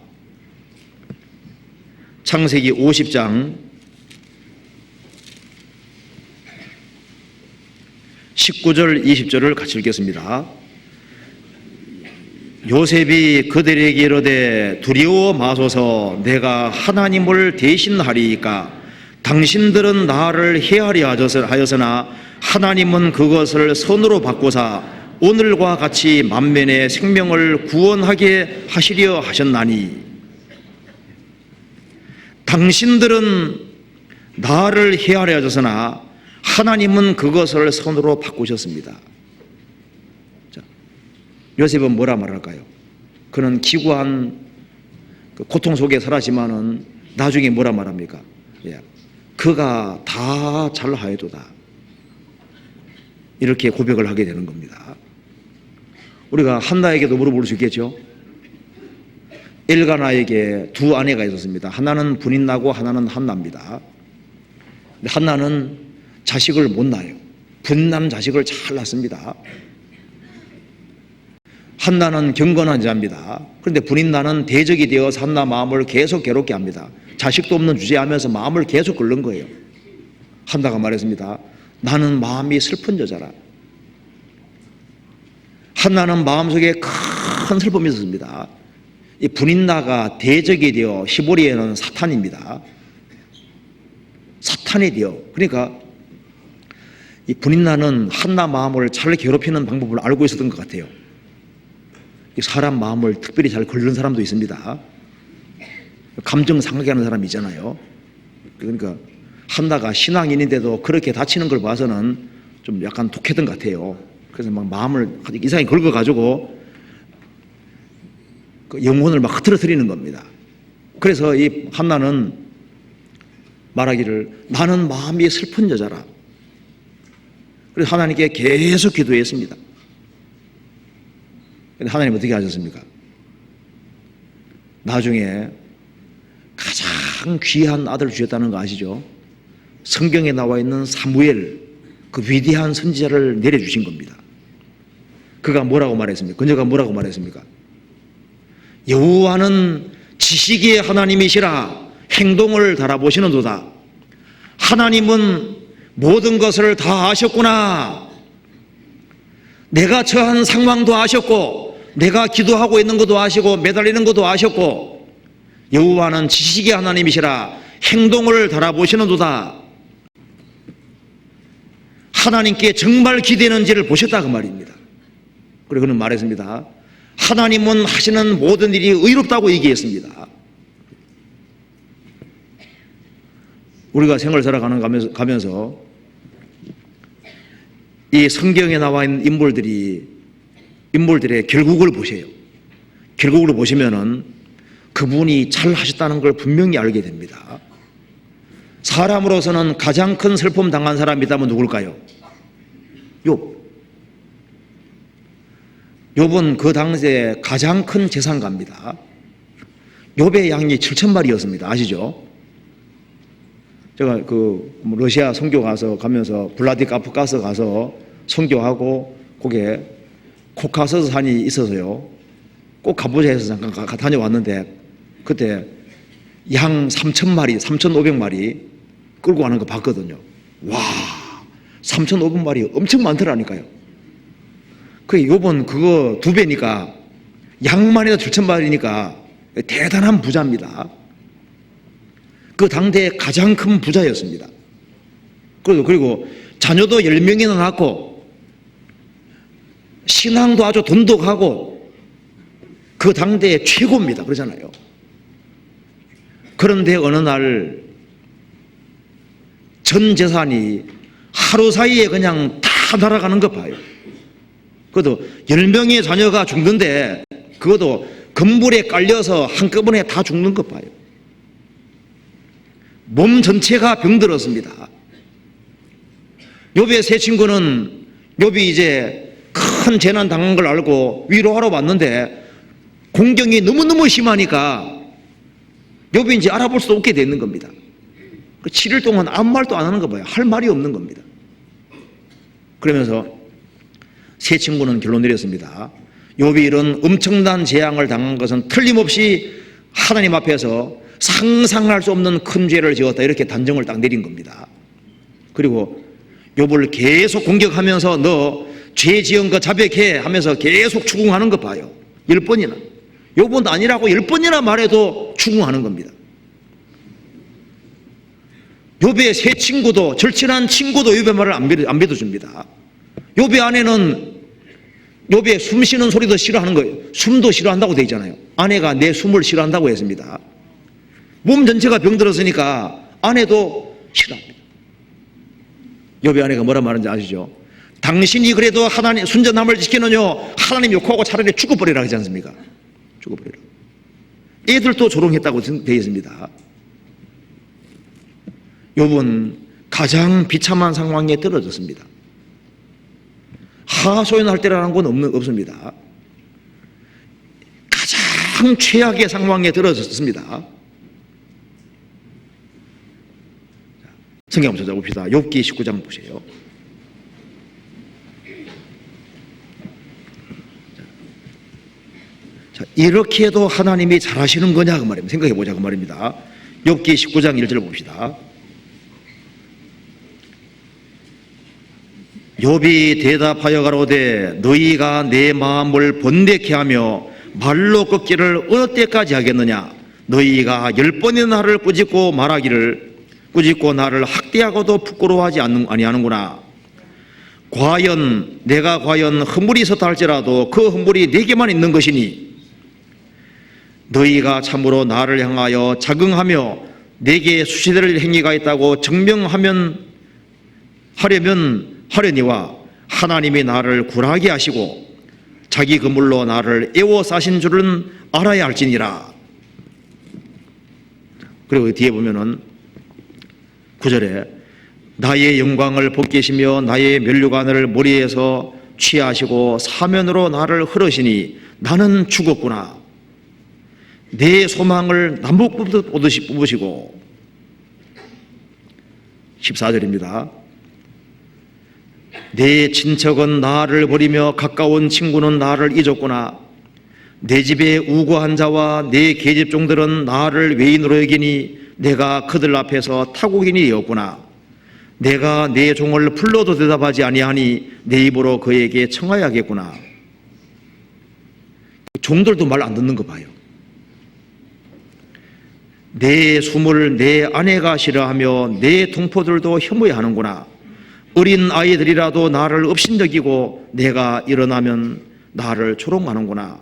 창세기 50장 19절 20절을 같이 읽겠습니다. 요셉이 그들에게 이르되 두려워 마소서, 내가 하나님을 대신하리이까. 당신들은 나를 헤아려 하였으나 하나님은 그것을 선으로 바꾸사 오늘과 같이 만면의 생명을 구원하게 하시려 하셨나니. 당신들은 나를 헤아려 하였으나 하나님은 그것을 선으로 바꾸셨습니다. 자, 요셉은 뭐라 말할까요? 그는 기구한 고통 속에 살았지만은 나중에 뭐라 말합니까? 그가 다 잘하여도다. 이렇게 고백을 하게 되는 겁니다. 우리가 한나에게도 물어볼 수 있겠죠? 엘가나에게 두 아내가 있었습니다. 하나는 분인나고 하나는 한나입니다. 한나는 자식을 못 낳아요. 분난 자식을 잘 낳습니다. 한나는 경건한 자입니다. 그런데 분인나는 대적이 되어서 한나 마음을 계속 괴롭게 합니다. 자식도 없는 주제하면서 마음을 계속 끓는 거예요. 한나가 말했습니다. 나는 마음이 슬픈 여자라. 한나는 마음속에 큰 슬픔이 있었습니다. 이 분인나가 대적이 되어 시보리에는 사탄입니다. 사탄이 되어, 그러니까 이 분인나는 한나 마음을 잘 괴롭히는 방법을 알고 있었던 것 같아요. 이 사람 마음을 특별히 잘 긁는 사람도 있습니다. 감정 상하게 하는 사람이 있잖아요. 그러니까 한나가 신앙인인데도 그렇게 다치는 걸 봐서는 좀 약간 독했던 것 같아요. 그래서 막 마음을 이상하게 긁어가지고 그 영혼을 막 흐트러뜨리는 겁니다. 그래서 이 한나는 말하기를 나는 마음이 슬픈 여자라. 그래서 하나님께 계속 기도했습니다. 근데 하나님 어떻게 하셨습니까? 나중에 가장 귀한 아들을 주셨다는 거 아시죠? 성경에 나와 있는 사무엘, 그 위대한 선지자를 내려주신 겁니다. 그가 뭐라고 말했습니까? 그녀가 뭐라고 말했습니까? 여호와는 지식의 하나님이시라 행동을 달아보시는도다. 하나님은 모든 것을 다 아셨구나. 내가 처한 상황도 아셨고 내가 기도하고 있는 것도 아시고 매달리는 것도 아셨고 여호와는 지식의 하나님이시라 행동을 달아보시는도다. 하나님께 정말 기대는지를 보셨다 그 말입니다. 그리고 그는 말했습니다. 하나님은 하시는 모든 일이 의롭다고 얘기했습니다. 우리가 생을 살아가면서 이 성경에 나와 있는 인물들의 결국을 보세요. 결국을 보시면은 그분이 잘 하셨다는 걸 분명히 알게 됩니다. 사람으로서는 가장 큰 슬픔 당한 사람이 있다면 누굴까요? 욥. 욥은 그 당시에 가장 큰 재산가입니다. 욥의 양이 7,000마리였습니다. 아시죠? 제가 그 러시아 선교 가면서 블라디카프카스 가서 선교하고 거기에 코카서스 산이 있어서요. 꼭 가보자 해서 잠깐 다녀왔는데 그때 양 3,000마리, 3,500마리 끌고 가는 거 봤거든요. 와, 3,500마리 엄청 많더라니까요. 그 요번 그거 2배니까 양만 해도 7,000마리니까 대단한 부자입니다. 그 당대의 가장 큰 부자였습니다. 그리고 자녀도 10명이나 낳고 신앙도 아주 돈독하고 그 당대의 최고입니다. 그러잖아요. 그런데 어느 날 전 재산이 하루 사이에 그냥 다 날아가는 거 봐요. 그것도 10명의 자녀가 죽는데 그것도 건물에 깔려서 한꺼번에 다 죽는 거 봐요. 몸 전체가 병들었습니다. 욥의 세 친구는 욥이 이제 큰 재난 당한 걸 알고 위로하러 왔는데 공경이 너무너무 심하니까 욥이 이제 알아볼 수도 없게 되는 겁니다. 7일 동안 아무 말도 안 하는 거 봐요. 할 말이 없는 겁니다. 그러면서 세 친구는 결론 내렸습니다. 욥이 이런 엄청난 재앙을 당한 것은 틀림없이 하나님 앞에서 상상할 수 없는 큰 죄를 지었다. 이렇게 단정을 딱 내린 겁니다. 그리고 욥을 계속 공격하면서 너 죄 지은 거 자백해 하면서 계속 추궁하는 거 봐요. 10번이나. 욥은 아니라고 10번이나 말해도 추궁하는 겁니다. 욥의 세 친구도 절친한 친구도 욥의 말을 안 믿어줍니다. 욥의 아내는 욥의 숨 쉬는 소리도 싫어하는 거예요. 숨도 싫어한다고 되어 있잖아요. 아내가 내 숨을 싫어한다고 했습니다. 몸 전체가 병들었으니까 아내도 싫어합니다. 욥의 아내가 뭐라 말하는지 아시죠? 당신이 그래도 하나님 순전함을 지키느뇨 하나님 욕하고 차라리 죽어버리라 하지 않습니까? 죽어버리라. 애들도 조롱했다고 되어 있습니다. 욥은 가장 비참한 상황에 떨어졌습니다. 하소연할 때라는 건 없습니다. 가장 최악의 상황에 떨어졌습니다. 성경 한번 찾아봅시다. 욥기 19장 보세요. 자, 이렇게 해도 하나님이 잘하시는 거냐 그 말입니다. 생각해 보자 그 말입니다. 욥기 19장 1절 봅시다. 욥이 대답하여 가로되 너희가 내 마음을 번데케 하며 말로 꺾기를 어느 때까지 하겠느냐. 너희가 10번이나 나를 꾸짖고 말하기를 꾸짖고 나를 학대하고도 부끄러워하지 아니하는구나. 내가 과연 허물이 있었다 할지라도 그 허물이 내게만 있는 것이니 너희가 참으로 나를 향하여 자긍하며 내게 수치될 행위가 있다고 하려니와 하나님이 나를 굴하게 하시고 자기 그물로 나를 에워싸신 줄은 알아야 할지니라. 그리고 뒤에 보면은 9절에 나의 영광을 벗기시며 나의 면류관을 머리에서 취하시고 사면으로 나를 흐르시니 나는 죽었구나. 내 소망을 나무 뽑듯이 뽑으시고 14절입니다. 내 친척은 나를 버리며 가까운 친구는 나를 잊었구나. 내 집에 우고한 자와 내 계집종들은 나를 외인으로 여기니 내가 그들 앞에서 타국인이 되었구나. 내가 내 종을 불러도 대답하지 아니하니 내 입으로 그에게 청하야겠구나. 종들도 말 안 듣는 거 봐요. 내 숨을 내 아내가 싫어하며 내 동포들도 혐오해하는구나. 어린 아이들이라도 나를 업신여기고 내가 일어나면 나를 조롱하는구나.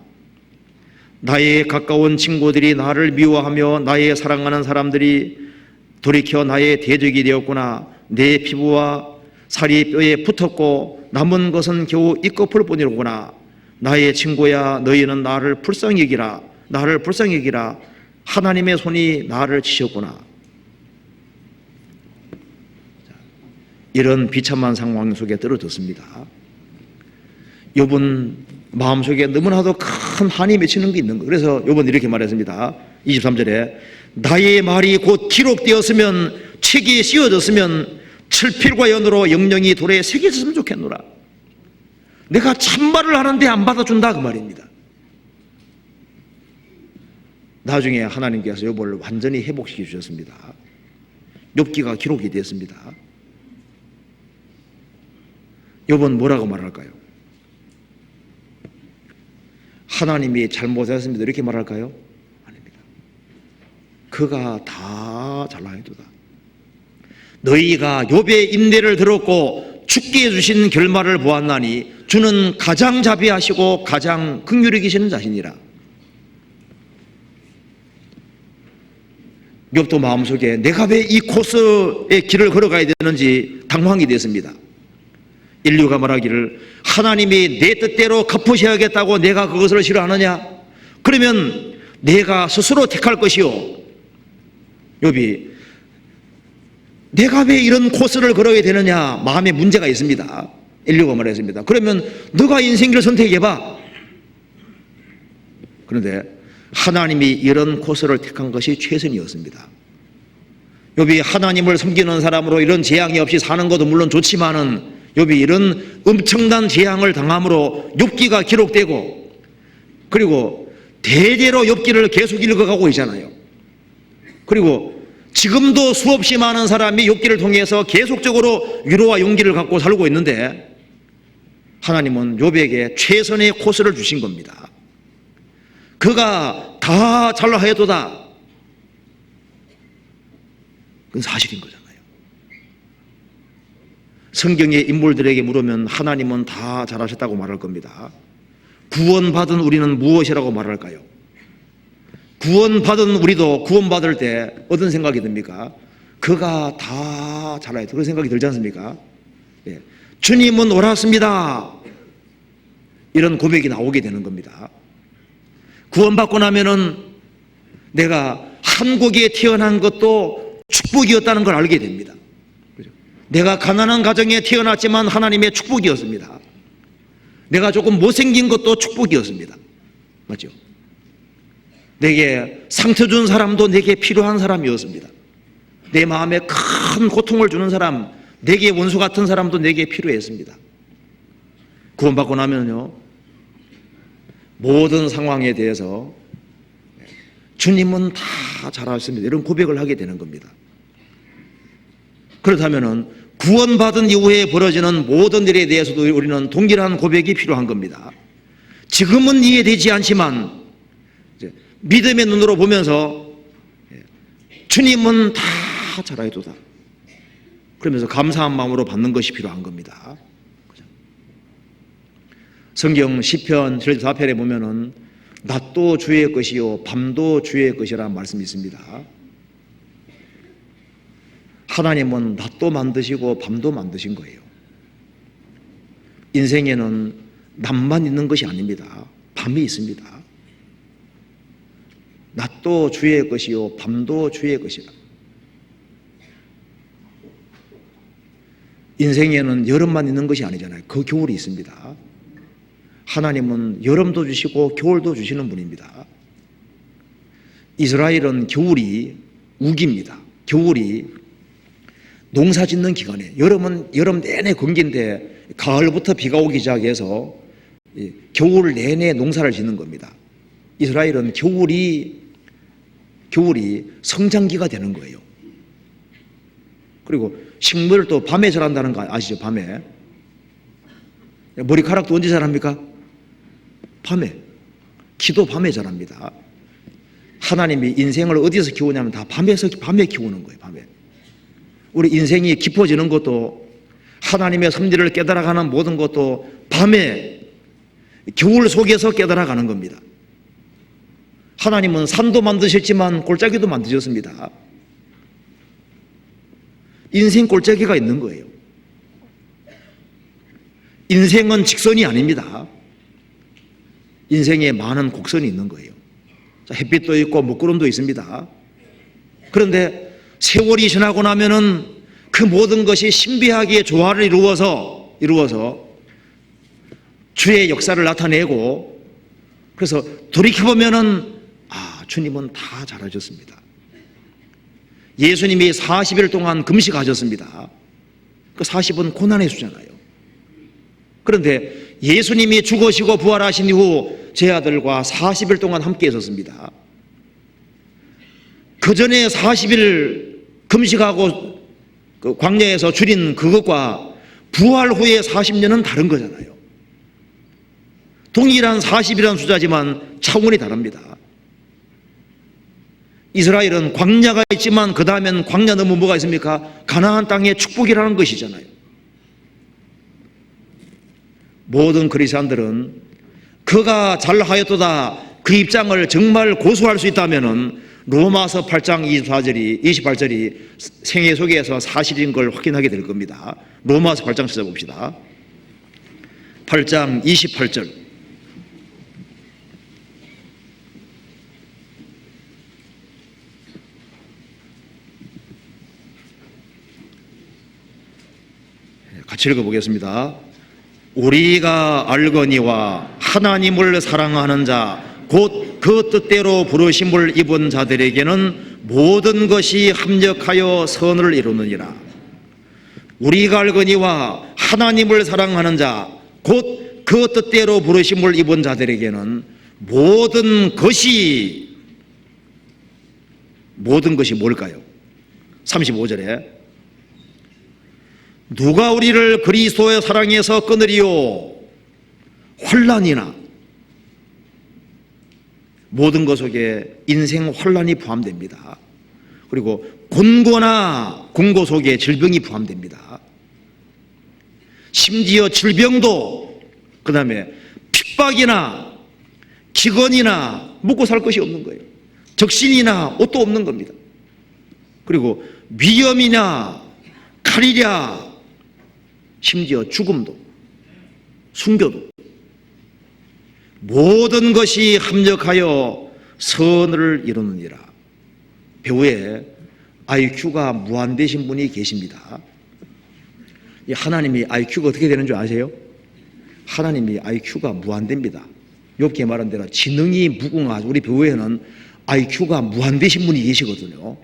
나의 가까운 친구들이 나를 미워하며 나의 사랑하는 사람들이 돌이켜 나의 대적이 되었구나. 내 피부와 살이 뼈에 붙었고 남은 것은 겨우 이 껍을 뿐이로구나. 나의 친구야, 너희는 나를 불쌍히 여기라. 나를 불쌍히 여기라. 하나님의 손이 나를 치셨구나. 이런 비참한 상황 속에 떨어졌습니다. 욥은 마음속에 너무나도 큰 한이 맺히는 게 있는 거예요. 그래서 욥은 이렇게 말했습니다. 23절에 나의 말이 곧 기록되었으면 책에 씌워졌으면 칠필과 연으로 영영이 돌에 새겨졌으면 좋겠노라. 내가 참말을 하는데 안 받아준다 그 말입니다. 나중에 하나님께서 욥을 완전히 회복시켜 주셨습니다. 욥기가 기록이 됐습니다. 욥은 뭐라고 말할까요? 하나님이 잘못했습니다 이렇게 말할까요? 아닙니다. 그가 다 잘나해도다. 너희가 욥의 인내를 들었고 죽게 해주신 결말을 보았나니 주는 가장 자비하시고 가장 긍휼히 계시는 자신이라. 욥도 마음속에 내가 왜 이 코스의 길을 걸어가야 되는지 당황이 됐습니다. 인류가 말하기를 하나님이 내 뜻대로 갚으셔야겠다고 내가 그것을 싫어하느냐? 그러면 내가 스스로 택할 것이요. 욥이 내가 왜 이런 코스를 걸어야 되느냐? 마음에 문제가 있습니다. 인류가 말했습니다. 그러면 너가 인생길을 선택해봐. 그런데 하나님이 이런 코스를 택한 것이 최선이었습니다. 욥이 하나님을 섬기는 사람으로 이런 재앙이 없이 사는 것도 물론 좋지만은 욥이 이런 엄청난 재앙을 당함으로 욥기가 기록되고 그리고 대대로 욥기를 계속 읽어가고 있잖아요. 그리고 지금도 수없이 많은 사람이 욥기를 통해서 계속적으로 위로와 용기를 갖고 살고 있는데 하나님은 욥에게 최선의 코스를 주신 겁니다. 그가 다 잘나해도다. 그건 사실인 거잖아요. 성경의 인물들에게 물으면 하나님은 다 잘하셨다고 말할 겁니다. 구원받은 우리는 무엇이라고 말할까요? 구원받은 우리도 구원받을 때 어떤 생각이 듭니까? 그가 다 잘나해도 그런 생각이 들지 않습니까? 네. 주님은 옳았습니다. 이런 고백이 나오게 되는 겁니다. 구원받고 나면은 내가 한국에 태어난 것도 축복이었다는 걸 알게 됩니다. 내가 가난한 가정에 태어났지만 하나님의 축복이었습니다. 내가 조금 못생긴 것도 축복이었습니다. 맞죠? 내게 상처 준 사람도 내게 필요한 사람이었습니다. 내 마음에 큰 고통을 주는 사람, 내게 원수 같은 사람도 내게 필요했습니다. 구원받고 나면요, 모든 상황에 대해서 주님은 다 잘하셨습니다. 이런 고백을 하게 되는 겁니다. 그렇다면 구원받은 이후에 벌어지는 모든 일에 대해서도 우리는 동일한 고백이 필요한 겁니다. 지금은 이해되지 않지만 믿음의 눈으로 보면서 주님은 다 잘하도다. 그러면서 감사한 마음으로 받는 것이 필요한 겁니다. 성경 시편 74편에 보면은 낮도 주의 것이요 밤도 주의 것이라는 말씀이 있습니다. 하나님은 낮도 만드시고 밤도 만드신 거예요. 인생에는 낮만 있는 것이 아닙니다. 밤이 있습니다. 낮도 주의 것이요 밤도 주의 것이라. 인생에는 여름만 있는 것이 아니잖아요. 그 겨울이 있습니다. 하나님은 여름도 주시고 겨울도 주시는 분입니다. 이스라엘은 겨울이 우기입니다. 겨울이 농사 짓는 기간에, 여름은 여름 내내 건기인데 가을부터 비가 오기 시작해서 겨울 내내 농사를 짓는 겁니다. 이스라엘은 겨울이 성장기가 되는 거예요. 그리고 식물도 밤에 자란다는 거 아시죠? 밤에. 머리카락도 언제 자랍니까? 밤에. 키도 밤에 자랍니다. 하나님이 인생을 어디서 키우냐면 다 밤에 키우는 거예요. 밤에. 우리 인생이 깊어지는 것도, 하나님의 섭리를 깨달아가는 모든 것도 밤에 겨울 속에서 깨달아가는 겁니다. 하나님은 산도 만드셨지만 골짜기도 만드셨습니다. 인생 골짜기가 있는 거예요. 인생은 직선이 아닙니다. 인생에 많은 곡선이 있는 거예요. 햇빛도 있고 먹구름도 있습니다. 그런데 세월이 지나고 나면은 그 모든 것이 신비하게 조화를 이루어서 주의 역사를 나타내고, 그래서 돌이켜보면은 주님은 다 잘하셨습니다. 예수님이 40일 동안 금식하셨습니다. 그 40은 고난의 수잖아요. 그런데 예수님이 죽으시고 부활하신 이후 제 아들과 40일 동안 함께 있었습니다. 그 전에 40일 금식하고 그 광야에서 줄인 그것과 부활 후에 40년은 다른 거잖아요. 동일한 40이라는 숫자지만 차원이 다릅니다. 이스라엘은 광야가 있지만 그 다음엔 광야 넘어 뭐가 있습니까? 가나안 땅의 축복이라는 것이잖아요. 모든 그리스도인들은 그가 잘하였도다 그 입장을 정말 고수할 수 있다면은 로마서 8장 28절이 생애 속에서 사실인 걸 확인하게 될 겁니다. 로마서 8장 찾아봅시다. 8장 28절. 같이 읽어보겠습니다. 우리가 알거니와 하나님을 사랑하는 자 곧 그 뜻대로 부르심을 입은 자들에게는 모든 것이 합력하여 선을 이루느니라. 우리가 알거니와 하나님을 사랑하는 자 곧 그 뜻대로 부르심을 입은 자들에게는 모든 것이 뭘까요? 35절에 누가 우리를 그리스도의 사랑에서 끊으리요? 환난이나. 모든 것 속에 인생 환난이 포함됩니다. 그리고 곤고나 공고 속에 질병이 포함됩니다. 심지어 질병도, 그 다음에 핍박이나 기근이나 먹고 살 것이 없는 거예요. 적신이나 옷도 없는 겁니다. 그리고 위험이나 칼이랴, 심지어 죽음도, 순교도, 모든 것이 합력하여 선을 이루느니라. 배후에 IQ가 무한되신 분이 계십니다. 하나님이 IQ가 어떻게 되는 줄 아세요? 하나님이 IQ가 무한됩니다. 욥기에 말한 대로 지능이 무궁하죠. 우리 배후에는 IQ가 무한되신 분이 계시거든요.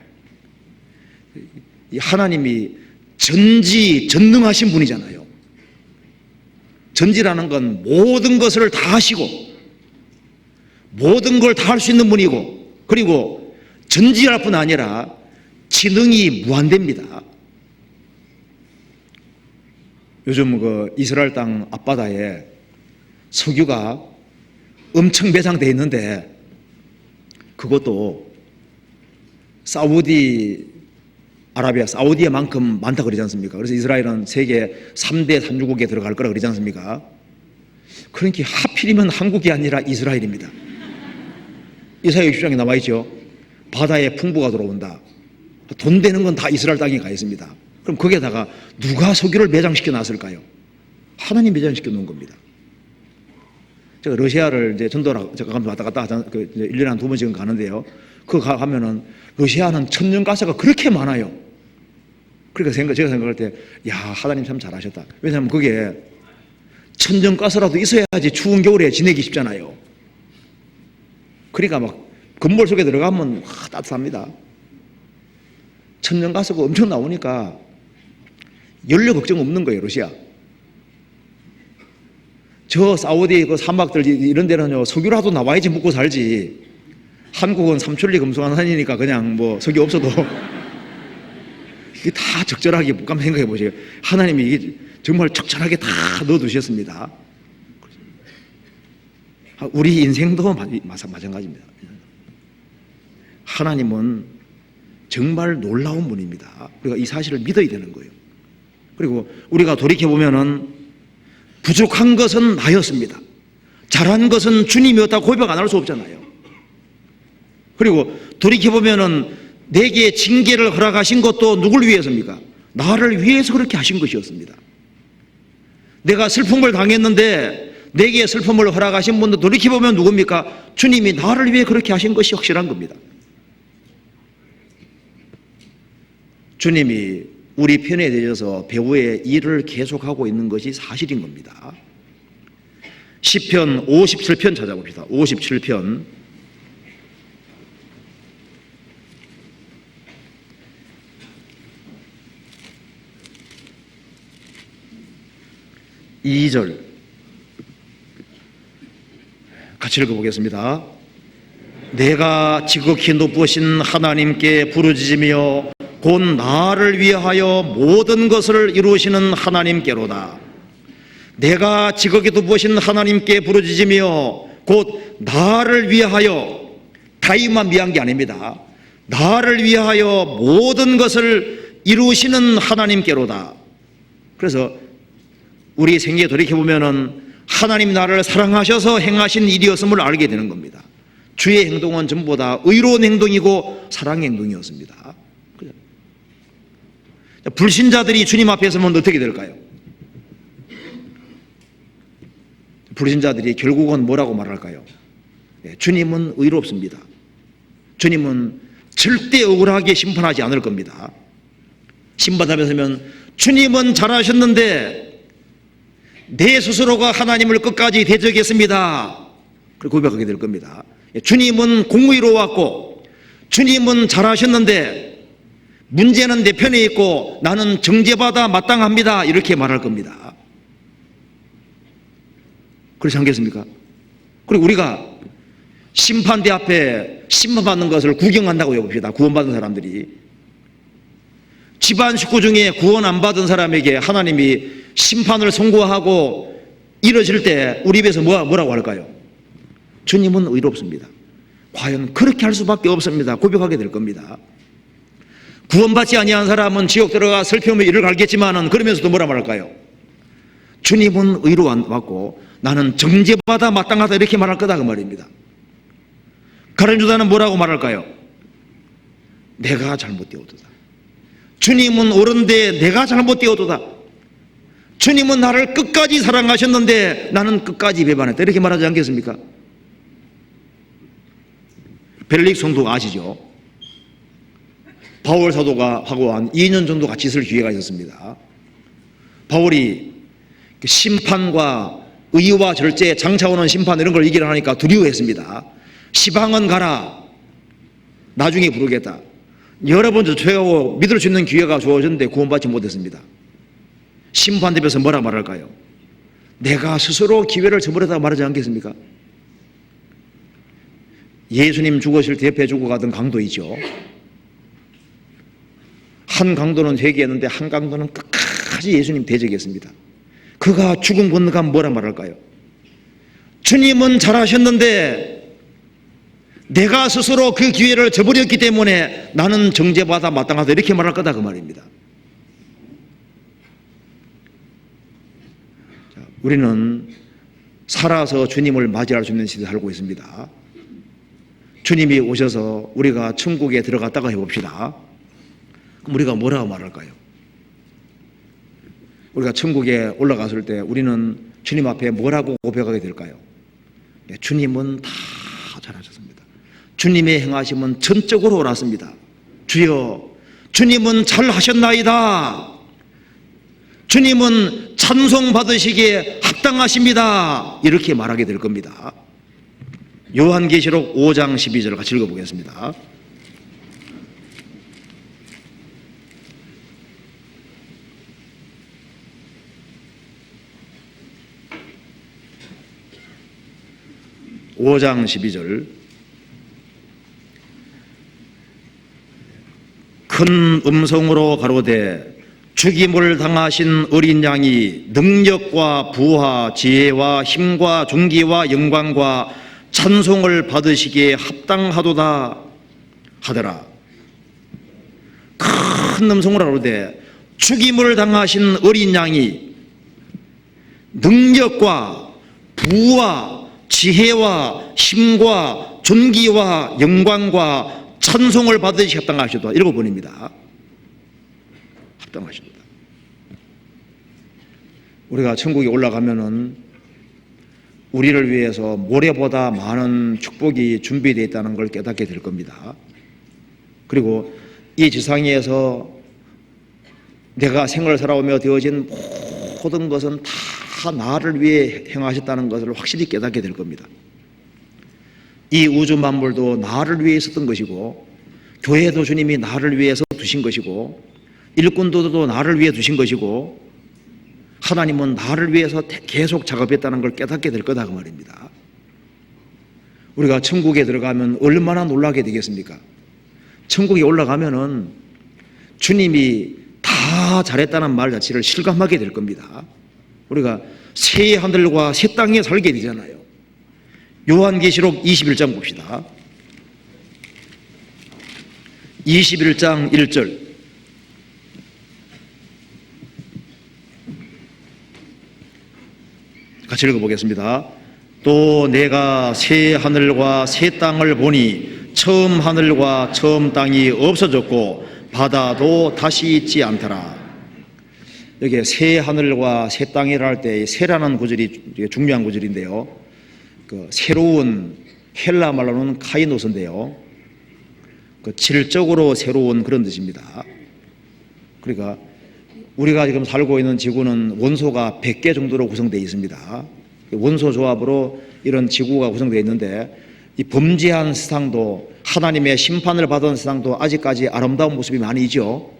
하나님이 전능하신 분이잖아요. 전지라는 건 모든 것을 다 하시고 모든 걸 다 할 수 있는 분이고, 그리고 전지할 뿐 아니라 지능이 무한됩니다. 요즘 그 이스라엘 땅 앞바다에 석유가 엄청 매장되어 있는데 그것도 사우디에만큼 많다 그러지 않습니까? 그래서 이스라엘은 세계 3대 산유국에 들어갈 거라 그러지 않습니까? 그러니까 하필이면 한국이 아니라 이스라엘입니다. 이사야 60장에 나와 있죠. 바다에 풍부가 들어온다. 돈 되는 건 다 이스라엘 땅에 가 있습니다. 그럼 거기에다가 누가 석유를 매장시켜 놨을까요? 하나님 매장시켜 놓은 겁니다. 제가 러시아를 이제 전도를 제가 왔다 갔다 하자, 1년에 한 2번씩은 가는데요. 가면은 러시아는 천연가스가 그렇게 많아요. 그러니까 제가 생각할 때, 야, 하나님 참 잘하셨다. 왜냐하면 그게 천연가스라도 있어야지 추운 겨울에 지내기 쉽잖아요. 그러니까 막 건물 속에 들어가면 따뜻합니다. 천연가스가 엄청 나오니까 연료 걱정 없는 거예요, 러시아. 저 사우디 그 사막들 이런 데는요, 석유라도 나와야지 먹고 살지. 한국은 삼천리 금수강산이니까 그냥 뭐 석유 없어도 이게 다 적절하게 한번 생각해 보세요. 하나님이 이게 정말 적절하게 다 넣어두셨습니다. 우리 인생도 마찬가지입니다. 하나님은 정말 놀라운 분입니다. 우리가 이 사실을 믿어야 되는 거예요. 그리고 우리가 돌이켜보면은 부족한 것은 나였습니다. 잘한 것은 주님이었다고 고백 안 할 수 없잖아요. 그리고 돌이켜보면은 내게 징계를 허락하신 것도 누굴 위해서입니까? 나를 위해서 그렇게 하신 것이었습니다. 내가 슬픔을 당했는데 내게 슬픔을 허락하신 분도 돌이켜보면 누굽니까? 주님이 나를 위해 그렇게 하신 것이 확실한 겁니다. 주님이 우리 편에 대해서 배후의 일을 계속하고 있는 것이 사실인 겁니다. 시편 57편 찾아봅시다. 57편 2절 같이 읽어보겠습니다. 내가 지극히 높으신 하나님께 부르짖으며 곧 나를 위하여 모든 것을 이루시는 하나님께로다. 내가 지극히 높으신 하나님께 부르짖으며 곧 나를 위하여, 타인만 위한 게 아닙니다. 나를 위하여 모든 것을 이루시는 하나님께로다. 그래서 우리 생애에 돌이켜보면은 하나님 나를 사랑하셔서 행하신 일이었음을 알게 되는 겁니다. 주의 행동은 전부 다 의로운 행동이고 사랑의 행동이었습니다. 불신자들이 주님 앞에 서면 어떻게 될까요? 불신자들이 결국은 뭐라고 말할까요? 주님은 의롭습니다. 주님은 절대 억울하게 심판하지 않을 겁니다. 심판하면서 하면 주님은 잘하셨는데 내 스스로가 하나님을 끝까지 대적했습니다. 그리고 고백하게 될 겁니다. 주님은 공의로웠고 주님은 잘하셨는데 문제는 내 편에 있고 나는 정죄받아 마땅합니다. 이렇게 말할 겁니다. 그렇지 않겠습니까? 그리고 우리가 심판대 앞에 심판받는 것을 구경한다고 해봅시다. 구원받은 사람들이. 집안 식구 중에 구원 안 받은 사람에게 하나님이 심판을 선고하고 이뤄질 때 우리 입에서 뭐라고 할까요? 주님은 의롭습니다. 과연 그렇게 할 수밖에 없습니다. 고백하게 될 겁니다. 구원받지 아니한 사람은 지옥 들어가 슬픔의 일을 갈겠지만은 그러면서도 뭐라 말할까요? 주님은 의로웠고 나는 정죄받아 마땅하다 이렇게 말할 거다 그 말입니다. 가룟 유다는 뭐라고 말할까요? 내가 잘못되었도다. 주님은 옳은데 내가 잘못되었도다. 주님은 나를 끝까지 사랑하셨는데 나는 끝까지 배반했다 이렇게 말하지 않겠습니까? 벨릭 성도 아시죠? 바울 사도가 하고 한 2년 정도 같이 있을 기회가 있었습니다. 바울이 심판과 의와 절제, 장차오는 심판 이런 걸 얘기를 하니까 두려워했습니다. 시방은 가라. 나중에 부르겠다. 여러 번 죄하고 믿을 수 있는 기회가 주어졌는데 구원받지 못했습니다. 심판대에서 뭐라 말할까요? 내가 스스로 기회를 저버렸다고 말하지 않겠습니까? 예수님 죽으실 때 옆에 주고 가던 강도이죠. 한 강도는 회개했는데 한 강도는 끝까지 예수님 대적했습니다. 그가 죽은 건너가 뭐라 말할까요? 주님은 잘하셨는데 내가 스스로 그 기회를 저버렸기 때문에 나는 정죄받아 마땅하다 이렇게 말할 거다 그 말입니다. 자, 우리는 살아서 주님을 맞이할 수 있는 시대에 살고 있습니다. 주님이 오셔서 우리가 천국에 들어갔다가 해봅시다. 그럼 우리가 뭐라고 말할까요? 우리가 천국에 올라갔을 때 우리는 주님 앞에 뭐라고 고백하게 될까요? 주님은 다 잘하셨습니다. 주님의 행하심은 전적으로 옳았습니다. 주여, 주님은 잘하셨나이다. 주님은 찬송 받으시기에 합당하십니다. 이렇게 말하게 될 겁니다. 요한계시록 5장 12절 같이 읽어보겠습니다. (5장 12절) 큰 음성으로 가로되 죽임을 당하신 어린 양이 능력과 부와 지혜와 힘과 존귀와 영광과 찬송을 받으시기에 합당하도다 하더라. 큰 음성으로 가로되 죽임을 당하신 어린 양이 능력과 부와 지혜와 힘과 존귀와 영광과 찬송을 받으시기에 합당하시도다. 읽어보냅니다. 합당하십니다. 우리가 천국에 올라가면은 우리를 위해서 모래보다 많은 축복이 준비되어 있다는 걸 깨닫게 될 겁니다. 그리고 이 지상에서 내가 생을 살아오며 되어진 모든 것은 다 나를 위해 행하셨다는 것을 확실히 깨닫게 될 겁니다. 이 우주 만물도 나를 위해 있었던 것이고, 교회도 주님이 나를 위해서 두신 것이고, 일꾼도도 나를 위해 두신 것이고, 하나님은 나를 위해서 계속 작업했다는 걸 깨닫게 될 거다 그 말입니다. 우리가 천국에 들어가면 얼마나 놀라게 되겠습니까? 천국에 올라가면은 주님이 다 잘했다는 말 자체를 실감하게 될 겁니다. 우리가 새 하늘과 새 땅에 살게 되잖아요. 요한계시록 21장 봅시다. 21장 1절. 같이 읽어보겠습니다. 또 내가 새 하늘과 새 땅을 보니 처음 하늘과 처음 땅이 없어졌고 바다도 다시 있지 않더라. 여기 새 하늘과 새 땅이라 할 때 새라는 구절이 중요한 구절인데요. 그 새로운 헬라 말로는 카이노스인데요. 그 질적으로 새로운 그런 뜻입니다. 그러니까 우리가 지금 살고 있는 지구는 원소가 100개 정도로 구성되어 있습니다. 원소 조합으로 이런 지구가 구성되어 있는데, 이 범죄한 세상도, 하나님의 심판을 받은 세상도 아직까지 아름다운 모습이 많이 있죠.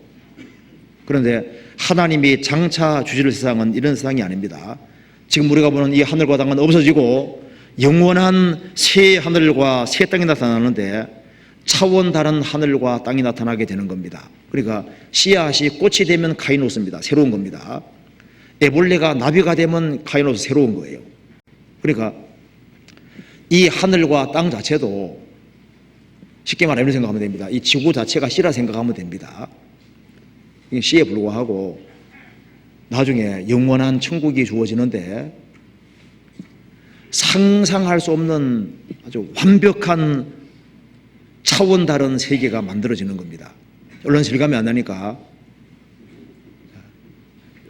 그런데 하나님이 장차 주실 세상은 이런 세상이 아닙니다. 지금 우리가 보는 이 하늘과 땅은 없어지고 영원한 새 하늘과 새 땅이 나타나는데, 차원 다른 하늘과 땅이 나타나게 되는 겁니다. 그러니까 씨앗이 꽃이 되면 카이노스입니다. 새로운 겁니다. 애벌레가 나비가 되면 카이노스, 새로운 거예요. 그러니까 이 하늘과 땅 자체도 쉽게 말하면 이렇게 생각하면 됩니다. 이 지구 자체가 씨라 생각하면 됩니다. 씨에 불과하고 나중에 영원한 천국이 주어지는데 상상할 수 없는 아주 완벽한 차원 다른 세계가 만들어지는 겁니다. 얼른 실감이 안 나니까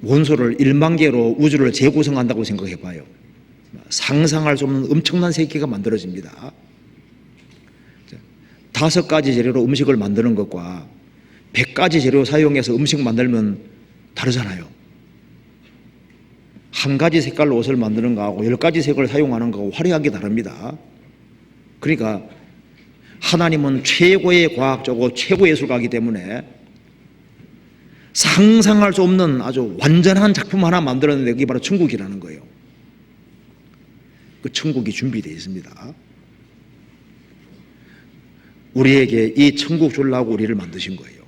원소를 1만 개로 우주를 재구성한다고 생각해 봐요. 상상할 수 없는 엄청난 세계가 만들어집니다. 5가지 재료로 음식을 만드는 것과 100가지 재료 사용해서 음식 만들면 다르잖아요. 한 가지 색깔로 옷을 만드는 거하고 10가지 색을 사용하는 거하고 화려하게 다릅니다. 그러니까 하나님은 최고의 과학자고 최고의 예술가이기 때문에 상상할 수 없는 아주 완전한 작품 하나 만들었는데 그게 바로 천국이라는 거예요. 그 천국이 준비되어 있습니다. 우리에게 이 천국 주려고 우리를 만드신 거예요.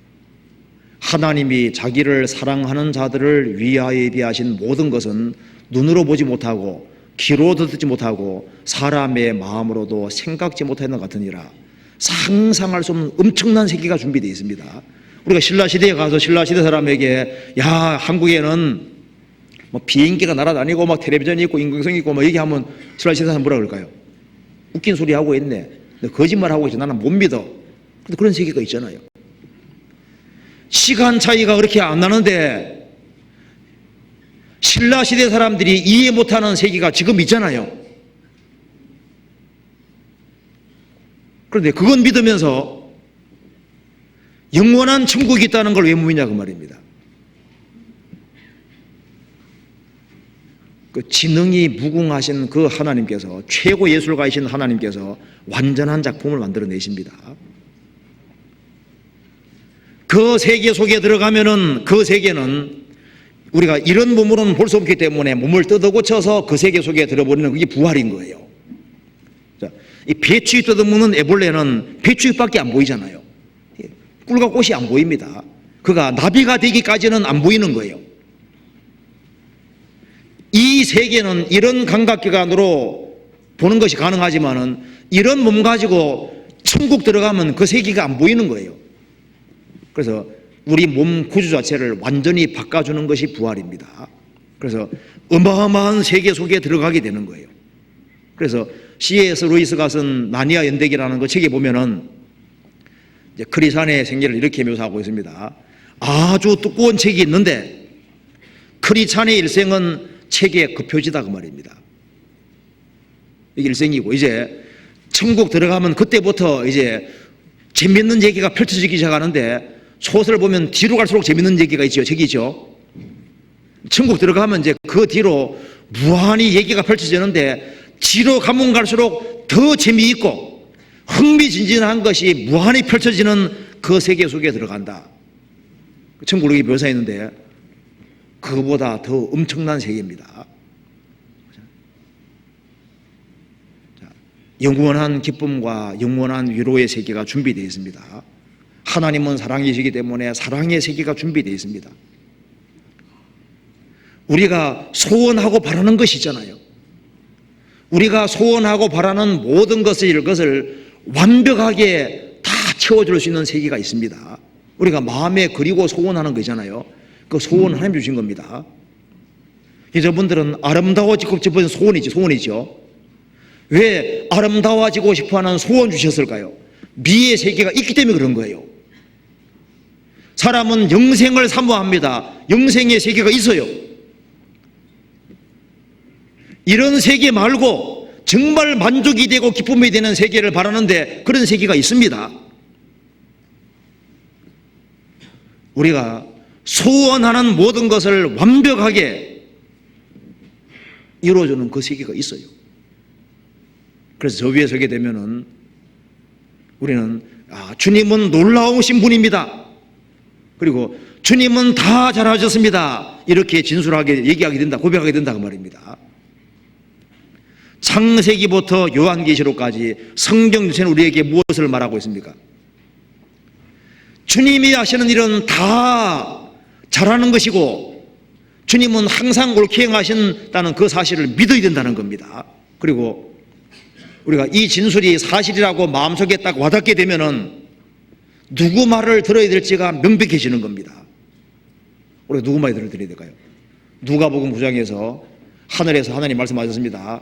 하나님이 자기를 사랑하는 자들을 위하여 예비하신 모든 것은 눈으로 보지 못하고 귀로 듣지 못하고 사람의 마음으로도 생각지 못하는 것 같으니라. 상상할 수 없는 엄청난 세계가 준비되어 있습니다. 우리가 신라시대에 가서 신라시대 사람에게 야, 한국에는 뭐 비행기가 날아다니고 막 텔레비전이 있고 인공성이 있고 뭐 얘기하면 신라시대 사람 뭐라 그럴까요? 웃긴 소리 하고 있네. 거짓말 하고 있어. 나는 못 믿어. 근데 그런 세계가 있잖아요. 시간 차이가 그렇게 안 나는데 신라시대 사람들이 이해 못하는 세계가 지금 있잖아요. 그런데 그건 믿으면서 영원한 천국이 있다는 걸 왜 믿냐 그 말입니다. 그 지능이 무궁하신 그 하나님께서, 최고 예술가이신 하나님께서 완전한 작품을 만들어내십니다. 그 세계 속에 들어가면은 그 세계는 우리가 이런 몸으로는 볼 수 없기 때문에 몸을 뜯어고쳐서 그 세계 속에 들어버리는 그게 부활인 거예요. 자, 이 배추 뜯어먹는 애벌레는 배추잎밖에 안 보이잖아요. 꿀과 꽃이 안 보입니다. 그가 나비가 되기까지는 안 보이는 거예요. 이 세계는 이런 감각기관으로 보는 것이 가능하지만은 이런 몸 가지고 천국 들어가면 그 세계가 안 보이는 거예요. 그래서 우리 몸 구조 자체를 완전히 바꿔주는 것이 부활입니다. 그래서 어마어마한 세계 속에 들어가게 되는 거예요. 그래서 C.S. 루이스가 쓴 나니아 연대기라는 그 책에 보면은 이제 크리찬의 생애를 이렇게 묘사하고 있습니다. 아주 두꺼운 책이 있는데 크리찬의 일생은 책의 그 표지다 그 말입니다. 이게 일생이고, 이제 천국 들어가면 그때부터 이제 재밌는 얘기가 펼쳐지기 시작하는데, 소설 보면 뒤로 갈수록 재밌는 얘기가 있죠. 책이 있죠. 천국 들어가면 이제 그 뒤로 무한히 얘기가 펼쳐지는데, 뒤로 가면 갈수록 더 재미있고 흥미진진한 것이 무한히 펼쳐지는 그 세계 속에 들어간다. 천국을 이렇게 묘사했는데 그거보다 더 엄청난 세계입니다. 영원한 기쁨과 영원한 위로의 세계가 준비되어 있습니다. 하나님은 사랑이시기 때문에 사랑의 세계가 준비되어 있습니다. 우리가 소원하고 바라는 것이 있잖아요. 우리가 소원하고 바라는 모든 것을 완벽하게 다 채워줄 수 있는 세계가 있습니다. 우리가 마음에 그리고 소원하는 거잖아요. 그 소원 하나님 주신 겁니다. 여러분들은 아름다워지고 싶은 소원이죠. 왜 아름다워지고 싶어하는 소원 주셨을까요? 미의 세계가 있기 때문에 그런 거예요. 사람은 영생을 사모합니다. 영생의 세계가 있어요. 이런 세계 말고 정말 만족이 되고 기쁨이 되는 세계를 바라는데 그런 세계가 있습니다. 우리가 소원하는 모든 것을 완벽하게 이루어주는 그 세계가 있어요. 그래서 저 위에 서게 되면은 우리는 주님은 놀라우신 분입니다. 그리고 주님은 다 잘하셨습니다. 이렇게 진술하게 얘기하게 된다, 고백하게 된다 그 말입니다. 창세기부터 요한계시록까지 성경 전체는 우리에게 무엇을 말하고 있습니까? 주님이 하시는 일은 다 잘하는 것이고 주님은 항상 옳게 행하신다는 그 사실을 믿어야 된다는 겁니다. 그리고 우리가 이 진술이 사실이라고 마음속에 딱 와닿게 되면은 누구 말을 들어야 될지가 명백해지는 겁니다. 우리가 누구 말을 들어야 될까요? 누가복음 9장에서 하늘에서 하나님 말씀하셨습니다.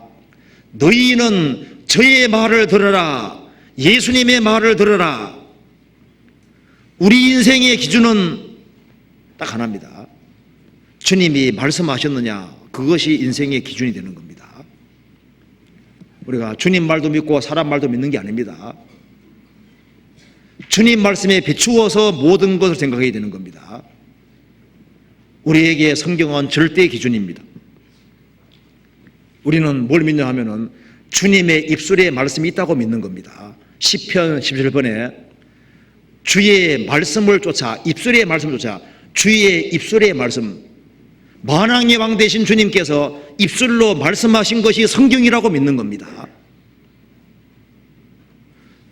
너희는 저의 말을 들어라. 예수님의 말을 들어라. 우리 인생의 기준은 딱 하나입니다. 주님이 말씀하셨느냐, 그것이 인생의 기준이 되는 겁니다. 우리가 주님 말도 믿고 사람 말도 믿는 게 아닙니다. 주님 말씀에 비추어서 모든 것을 생각해야 되는 겁니다. 우리에게 성경은 절대 기준입니다. 우리는 뭘 믿냐 하면은 주님의 입술에 말씀이 있다고 믿는 겁니다. 시편 17번에 주의 말씀을 쫓아, 입술의 말씀을 쫓아, 주의 입술의 말씀, 만왕의 왕 되신 주님께서 입술로 말씀하신 것이 성경이라고 믿는 겁니다.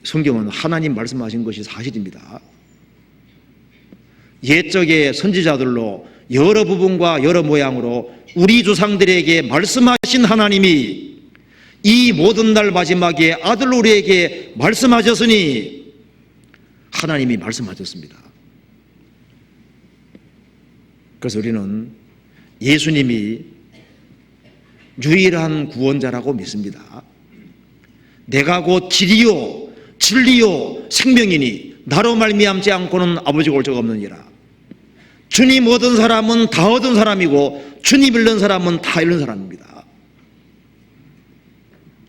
성경은 하나님 말씀하신 것이 사실입니다. 옛적의 선지자들로 여러 부분과 여러 모양으로 우리 조상들에게 말씀하신 하나님이 이 모든 날 마지막에 아들로 우리에게 말씀하셨으니 하나님이 말씀하셨습니다. 그래서 우리는 예수님이 유일한 구원자라고 믿습니다. 내가 곧 길이요 진리요 생명이니 나로 말미암지 않고는 아버지가 올 적 없느니라. 주님 얻은 사람은 다 얻은 사람이고 주님 잃는 사람은 다 잃는 사람입니다.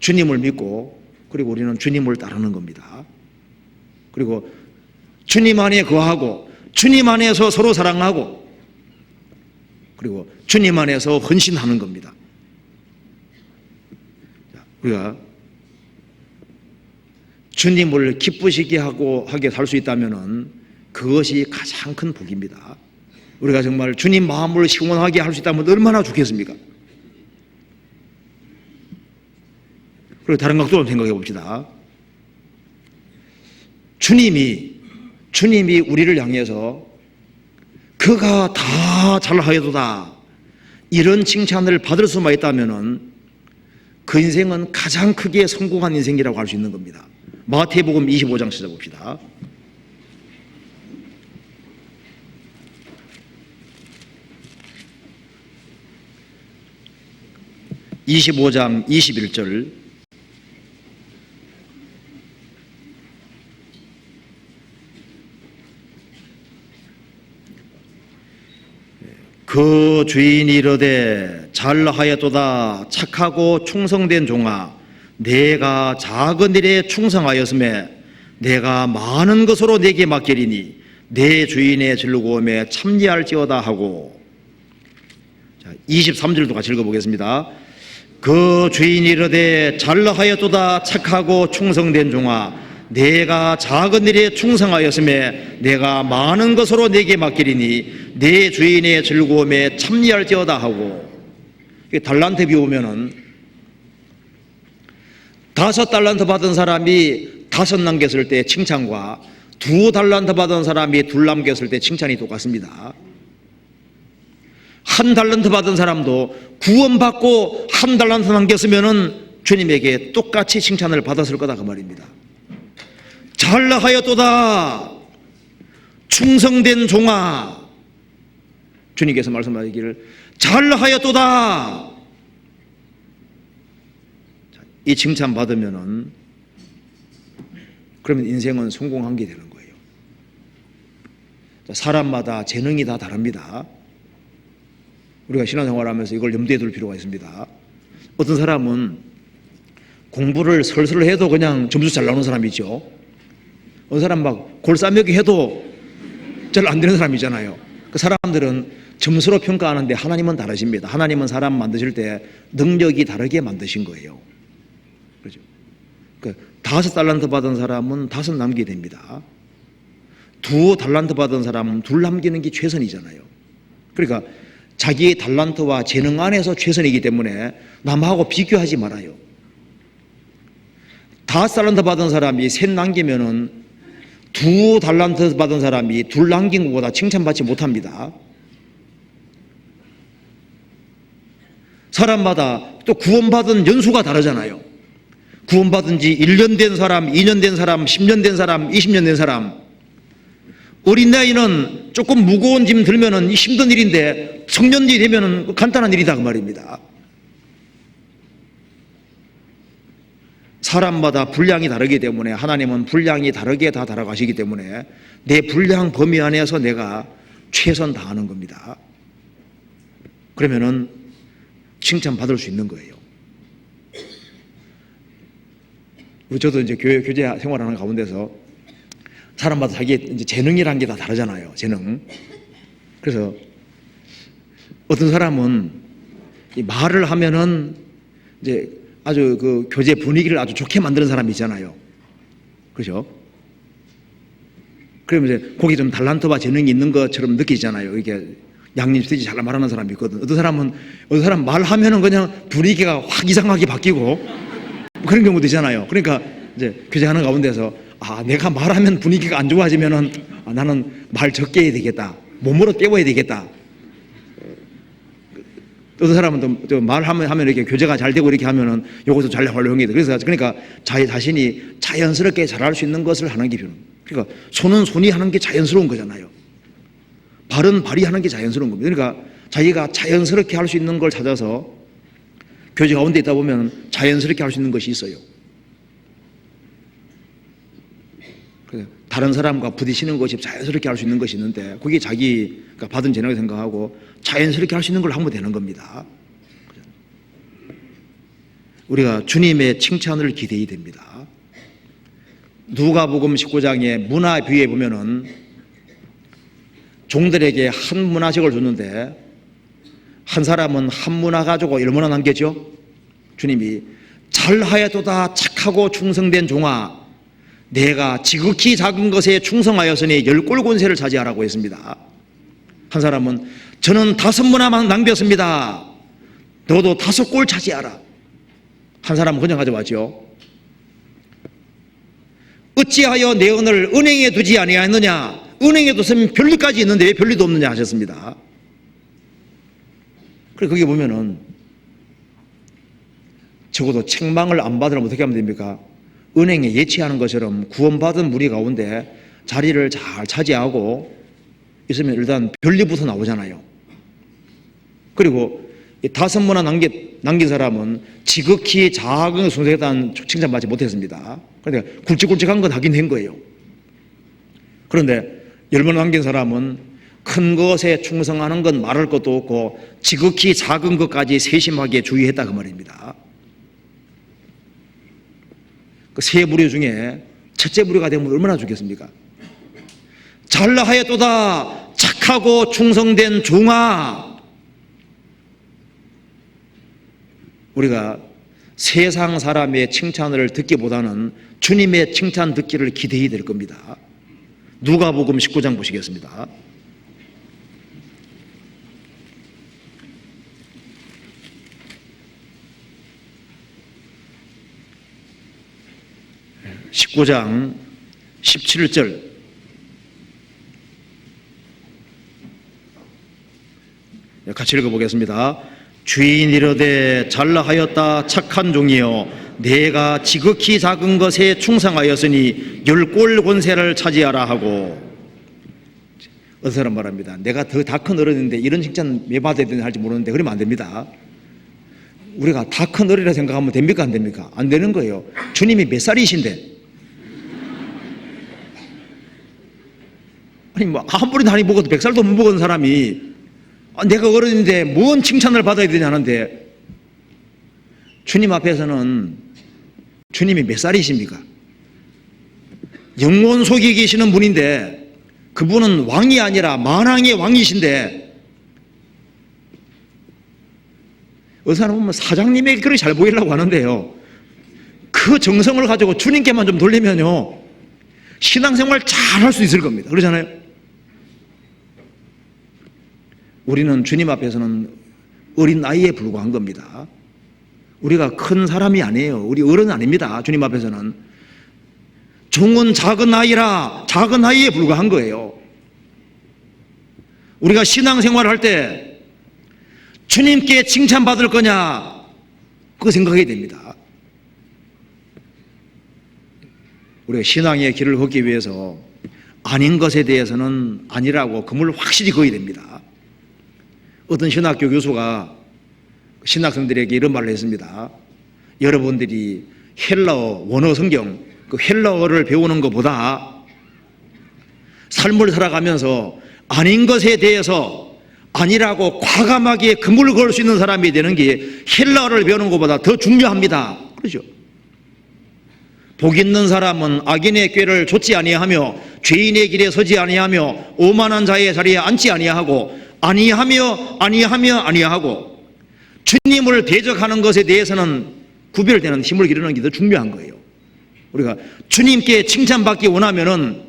주님을 믿고 그리고 우리는 주님을 따르는 겁니다. 그리고 주님 안에 거하고 주님 안에서 서로 사랑하고 그리고 주님 안에서 헌신하는 겁니다. 우리가 주님을 기쁘시게 하게 살 수 있다면 그것이 가장 큰 복입니다. 우리가 정말 주님 마음을 시원하게 할 수 있다면 얼마나 좋겠습니까? 그리고 다른 각도로 생각해 봅시다. 주님이 우리를 향해서 그가 다 잘하여도다 이런 칭찬을 받을 수만 있다면 그 인생은 가장 크게 성공한 인생이라고 할 수 있는 겁니다. 마태복음 25장 찾아봅시다. 25장 21절. 그 주인이 이르되 잘하였도다 착하고 충성된 종아 내가 작은 일에 충성하였음에 내가 많은 것으로 내게 맡기리니 내 주인의 즐거움에 참여할지어다 하고. 자, 23절도 같이 읽어보겠습니다. 그 주인이 이르되 잘하였도다 착하고 충성된 종아 내가 작은 일에 충성하였음에 내가 많은 것으로 내게 맡기리니 내 주인의 즐거움에 참여할지어다 하고. 달란트 비우면은 5달란트 받은 사람이 5 남겼을 때 칭찬과 2달란트 받은 사람이 2 남겼을 때 칭찬이 똑같습니다. 1 달란트 받은 사람도 구원받고 1 달란트 남겼으면은 주님에게 똑같이 칭찬을 받았을 거다 그 말입니다. 잘하였도다 충성된 종아, 주님께서 말씀하시기를 잘하였도다. 이 칭찬 받으면은 그러면 인생은 성공한 게 되는 거예요. 사람마다 재능이 다 다릅니다. 우리가 신앙생활하면서 이걸 염두에 둘 필요가 있습니다. 어떤 사람은 공부를 설설 해도 그냥 점수 잘 나오는 사람이 있죠. 어떤 사람 막 골싸매기 해도 잘 안 되는 사람이 있잖아요. 그 사람들은 점수로 평가하는데 하나님은 다르십니다. 하나님은 사람 만드실 때 능력이 다르게 만드신 거예요. 그렇죠? 그 5달란트 받은 사람은 5 남기게 됩니다. 2 달란트 받은 사람은 2 남기는 게 최선이잖아요. 그러니까 자기의 달란트와 재능 안에서 최선이기 때문에 남하고 비교하지 말아요. 5달란트 받은 사람이 3 남기면은 2 달란트 받은 사람이 2 남긴 것보다 칭찬받지 못합니다. 사람마다 또 구원받은 연수가 다르잖아요. 구원받은 지 1년 된 사람, 2년 된 사람, 10년 된 사람, 20년 된 사람. 어린 나이는 조금 무거운 짐 들면은 힘든 일인데 성년이 되면은 간단한 일이다 그 말입니다. 사람마다 분량이 다르기 때문에 하나님은 분량이 다르게 다 달아가시기 때문에 내 분량 범위 안에서 내가 최선 다하는 겁니다. 그러면은 칭찬받을 수 있는 거예요. 저도 이제 교회 교제 생활하는 가운데서 사람마다 자기의 이제 재능이라는 게 다 다르잖아요. 재능. 그래서 어떤 사람은 이 말을 하면은 이제 아주 그 교제 분위기를 아주 좋게 만드는 사람이 있잖아요. 그렇죠? 그러면 이제 거기 좀 달란트와 재능이 있는 것처럼 느끼잖아요. 이게 양님 스테이지 잘 말하는 사람이 있거든. 어떤 사람 말하면은 그냥 분위기가 확 이상하게 바뀌고 그런 경우도 있잖아요. 그러니까 이제 교제하는 가운데서 내가 말하면 분위기가 안 좋아지면은 나는 말 적게 해야 되겠다. 몸으로 때워야 되겠다. 어떤 사람은 또 말하면 이렇게 교제가 잘 되고 이렇게 하면은 요것도 잘 활용이 돼. 그러니까 자기 자신이 자연스럽게 잘할 수 있는 것을 하는 게 필요해요. 그러니까 손은 손이 하는 게 자연스러운 거잖아요. 발은 발이 하는 게 자연스러운 겁니다. 그러니까 자기가 자연스럽게 할 수 있는 걸 찾아서 교제 가운데 있다 보면 자연스럽게 할 수 있는 것이 있어요. 다른 사람과 부딪히는 것이 자연스럽게 할 수 있는 것이 있는데 그게 자기가 받은 재능을 생각하고 자연스럽게 할 수 있는 걸 하면 되는 겁니다. 우리가 주님의 칭찬을 기대해야 됩니다. 누가복음 19장의 문화 비유에 보면은 종들에게 한 문화씩을 줬는데 한 사람은 한 문화 가지고 얼마나 남겼죠? 주님이 잘하여도다 착하고 충성된 종아, 내가 지극히 작은 것에 충성하였으니 10골 권세를 차지하라고 했습니다. 한 사람은 저는 5문화만 남겼습니다. 너도 5골 차지하라. 한 사람은 그냥 가져왔죠. 어찌하여 내 은을 은행에 두지 아니하였느냐? 은행에 뒀으면 별리까지 있는데 왜 별리도 없느냐 하셨습니다. 그래 거기 보면은 적어도 책망을 안 받으려면 어떻게 하면 됩니까? 은행에 예치하는 것처럼 구원받은 무리 가운데 자리를 잘 차지하고 있으면 일단 별리부터 나오잖아요. 그리고 5문화 남긴 사람은 지극히 작은 순서에 대한 칭찬받지 못했습니다. 그러니까 굵직굵직한 건 하긴 한 거예요. 그런데 10문화 남긴 사람은 큰 것에 충성하는 건 말할 것도 없고 지극히 작은 것까지 세심하게 주의했다 그 말입니다. 그 세 부류 중에 첫째 부류가 되면 얼마나 좋겠습니까? 잘하였도다 착하고 충성된 종아. 우리가 세상 사람의 칭찬을 듣기보다는 주님의 칭찬 듣기를 기대해야 될 겁니다. 누가복음 19장 보시겠습니다. (19장) 17절 같이 읽어보겠습니다. 주인 이르되 잘나하였다 착한 종이여, 내가 지극히 작은 것에 충성하였으니 10골 권세를 차지하라 하고. 어떤 사람 말합니다. 내가 더 다 큰 어른인데 이런 칭찬 왜 받아야 되는지 할지 모르는데 그러면 안 됩니다. 우리가 다 큰 어른이라 생각하면 됩니까 안 됩니까? 안 되는 거예요. 주님이 몇 살이신데, 아니 뭐 아무리 나이 먹어도 100살도 못 먹은 사람이 내가 어른인데 뭔 칭찬을 받아야 되냐 하는데, 주님 앞에서는 주님이 몇 살이십니까? 영원 속에 계시는 분인데 그분은 왕이 아니라 만왕의 왕이신데, 어느 사람 보면 사장님에게 그렇게 잘 보이려고 하는데요, 그 정성을 가지고 주님께만 좀 돌리면요 신앙생활 잘 할 수 있을 겁니다. 그러잖아요. 우리는 주님 앞에서는 어린 나이에 불과한 겁니다. 우리가 큰 사람이 아니에요. 우리 어른 아닙니다. 주님 앞에서는 종은 작은 나이라 작은 나이에 불과한 거예요. 우리가 신앙생활을 할 때 주님께 칭찬받을 거냐, 그거 생각해야 됩니다. 우리가 신앙의 길을 걷기 위해서 아닌 것에 대해서는 아니라고 금을 확실히 그어야 됩니다. 어떤 신학교 교수가 신학생들에게 이런 말을 했습니다. 여러분들이 헬라어 원어 성경, 그 헬라어를 배우는 것보다 삶을 살아가면서 아닌 것에 대해서 아니라고 과감하게 금을 걸 수 있는 사람이 되는 게 헬라어를 배우는 것보다 더 중요합니다. 그렇죠? 복 있는 사람은 악인의 꾀를 좇지 아니하며 죄인의 길에 서지 아니하며 오만한 자의 자리에 앉지 아니하고 아니하고 주님을 대적하는 것에 대해서는 구별되는 힘을 기르는 게 더 중요한 거예요. 우리가 주님께 칭찬받기 원하면은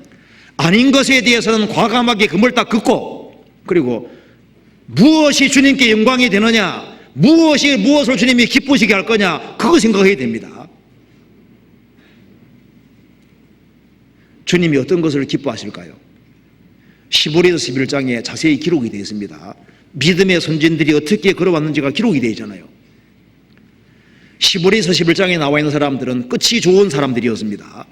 아닌 것에 대해서는 과감하게 금을 딱 긋고, 그리고 무엇이 주님께 영광이 되느냐, 무엇을 주님이 기쁘시게 할 거냐, 그거 생각해야 됩니다. 주님이 어떤 것을 기뻐하실까요? 15에서 11장에 자세히 기록이 되어 있습니다. 믿음의 선진들이 어떻게 걸어왔는지가 기록이 되어 있잖아요. 15에서 11장에 나와 있는 사람들은 끝이 좋은 사람들이었습니다.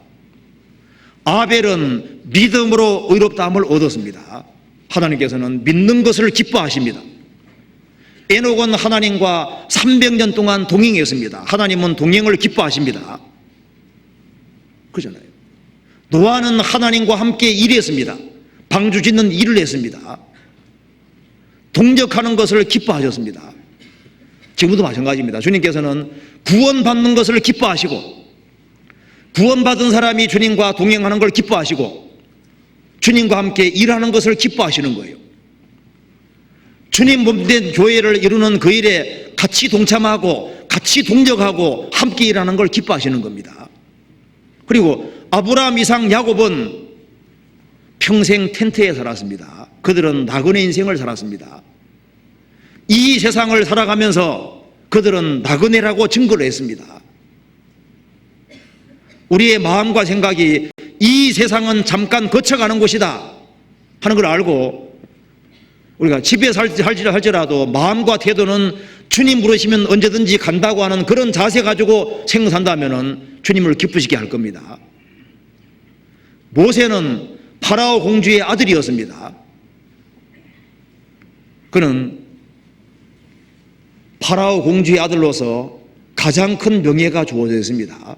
아벨은 믿음으로 의롭다함을 얻었습니다. 하나님께서는 믿는 것을 기뻐하십니다. 에녹은 하나님과 300년 동안 동행했습니다. 하나님은 동행을 기뻐하십니다. 그러잖아요. 노아는 하나님과 함께 일했습니다. 방주 짓는 일을 했습니다. 동력하는 것을 기뻐하셨습니다. 지금도 마찬가지입니다. 주님께서는 구원받는 것을 기뻐하시고 구원받은 사람이 주님과 동행하는 걸 기뻐하시고 주님과 함께 일하는 것을 기뻐하시는 거예요. 주님 몸된 교회를 이루는 그 일에 같이 동참하고 같이 동력하고 함께 일하는 걸 기뻐하시는 겁니다. 그리고 아브라함, 이삭, 야곱은 평생 텐트에 살았습니다. 그들은 나그네 인생을 살았습니다. 이 세상을 살아가면서 그들은 나그네라고 증거를 했습니다. 우리의 마음과 생각이 이 세상은 잠깐 거쳐가는 곳이다 하는 걸 알고 우리가 집에 살지라도 마음과 태도는 주님 부르시면 언제든지 간다고 하는 그런 자세 가지고 생산다면 주님을 기쁘시게 할 겁니다. 모세는 파라오 공주의 아들이었습니다. 그는 파라오 공주의 아들로서 가장 큰 명예가 주어졌습니다.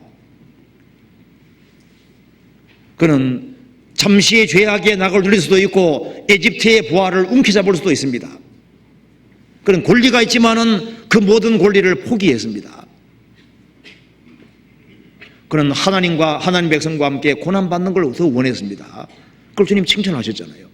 그는 잠시의 죄악의 낙을 누릴 수도 있고 에집트의 부하를 움켜잡을 수도 있습니다. 그는 권리가 있지만은 그 모든 권리를 포기했습니다. 그는 하나님 백성과 함께 고난받는 걸 더 원했습니다. 그걸 주님 칭찬하셨잖아요.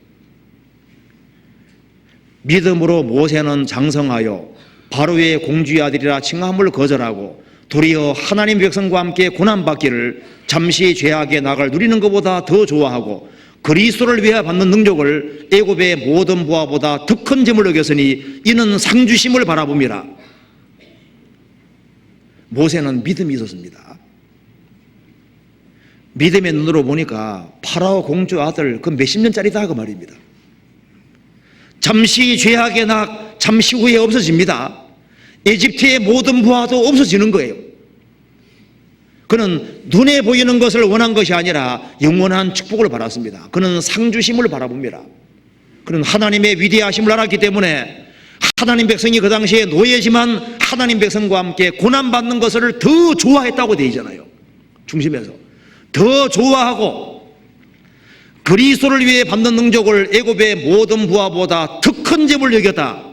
믿음으로 모세는 장성하여 바로의 공주의 아들이라 칭함을 거절하고 도리어 하나님 백성과 함께 고난받기를 잠시 죄악의 낙을 누리는 것보다 더 좋아하고 그리스도를 위하여 받는 능력을 애굽의 모든 부하보다 더 큰 점을 여겼으니 이는 상주심을 바라봅니다. 모세는 믿음이 있었습니다. 믿음의 눈으로 보니까 파라오 공주 아들 그 몇십 년짜리다 그 말입니다. 잠시 죄악의 낙 잠시 후에 없어집니다. 에집트의 모든 부하도 없어지는 거예요. 그는 눈에 보이는 것을 원한 것이 아니라 영원한 축복을 바랐습니다. 그는 상주심을 바라봅니다. 그는 하나님의 위대하심을 알았기 때문에 하나님 백성이 그 당시에 노예지만 하나님 백성과 함께 고난받는 것을 더 좋아했다고 되어 있잖아요. 중심에서 더 좋아하고 그리스도를 위해 받는 능력을 애굽의 모든 부하보다 더 큰 점을 여겼다.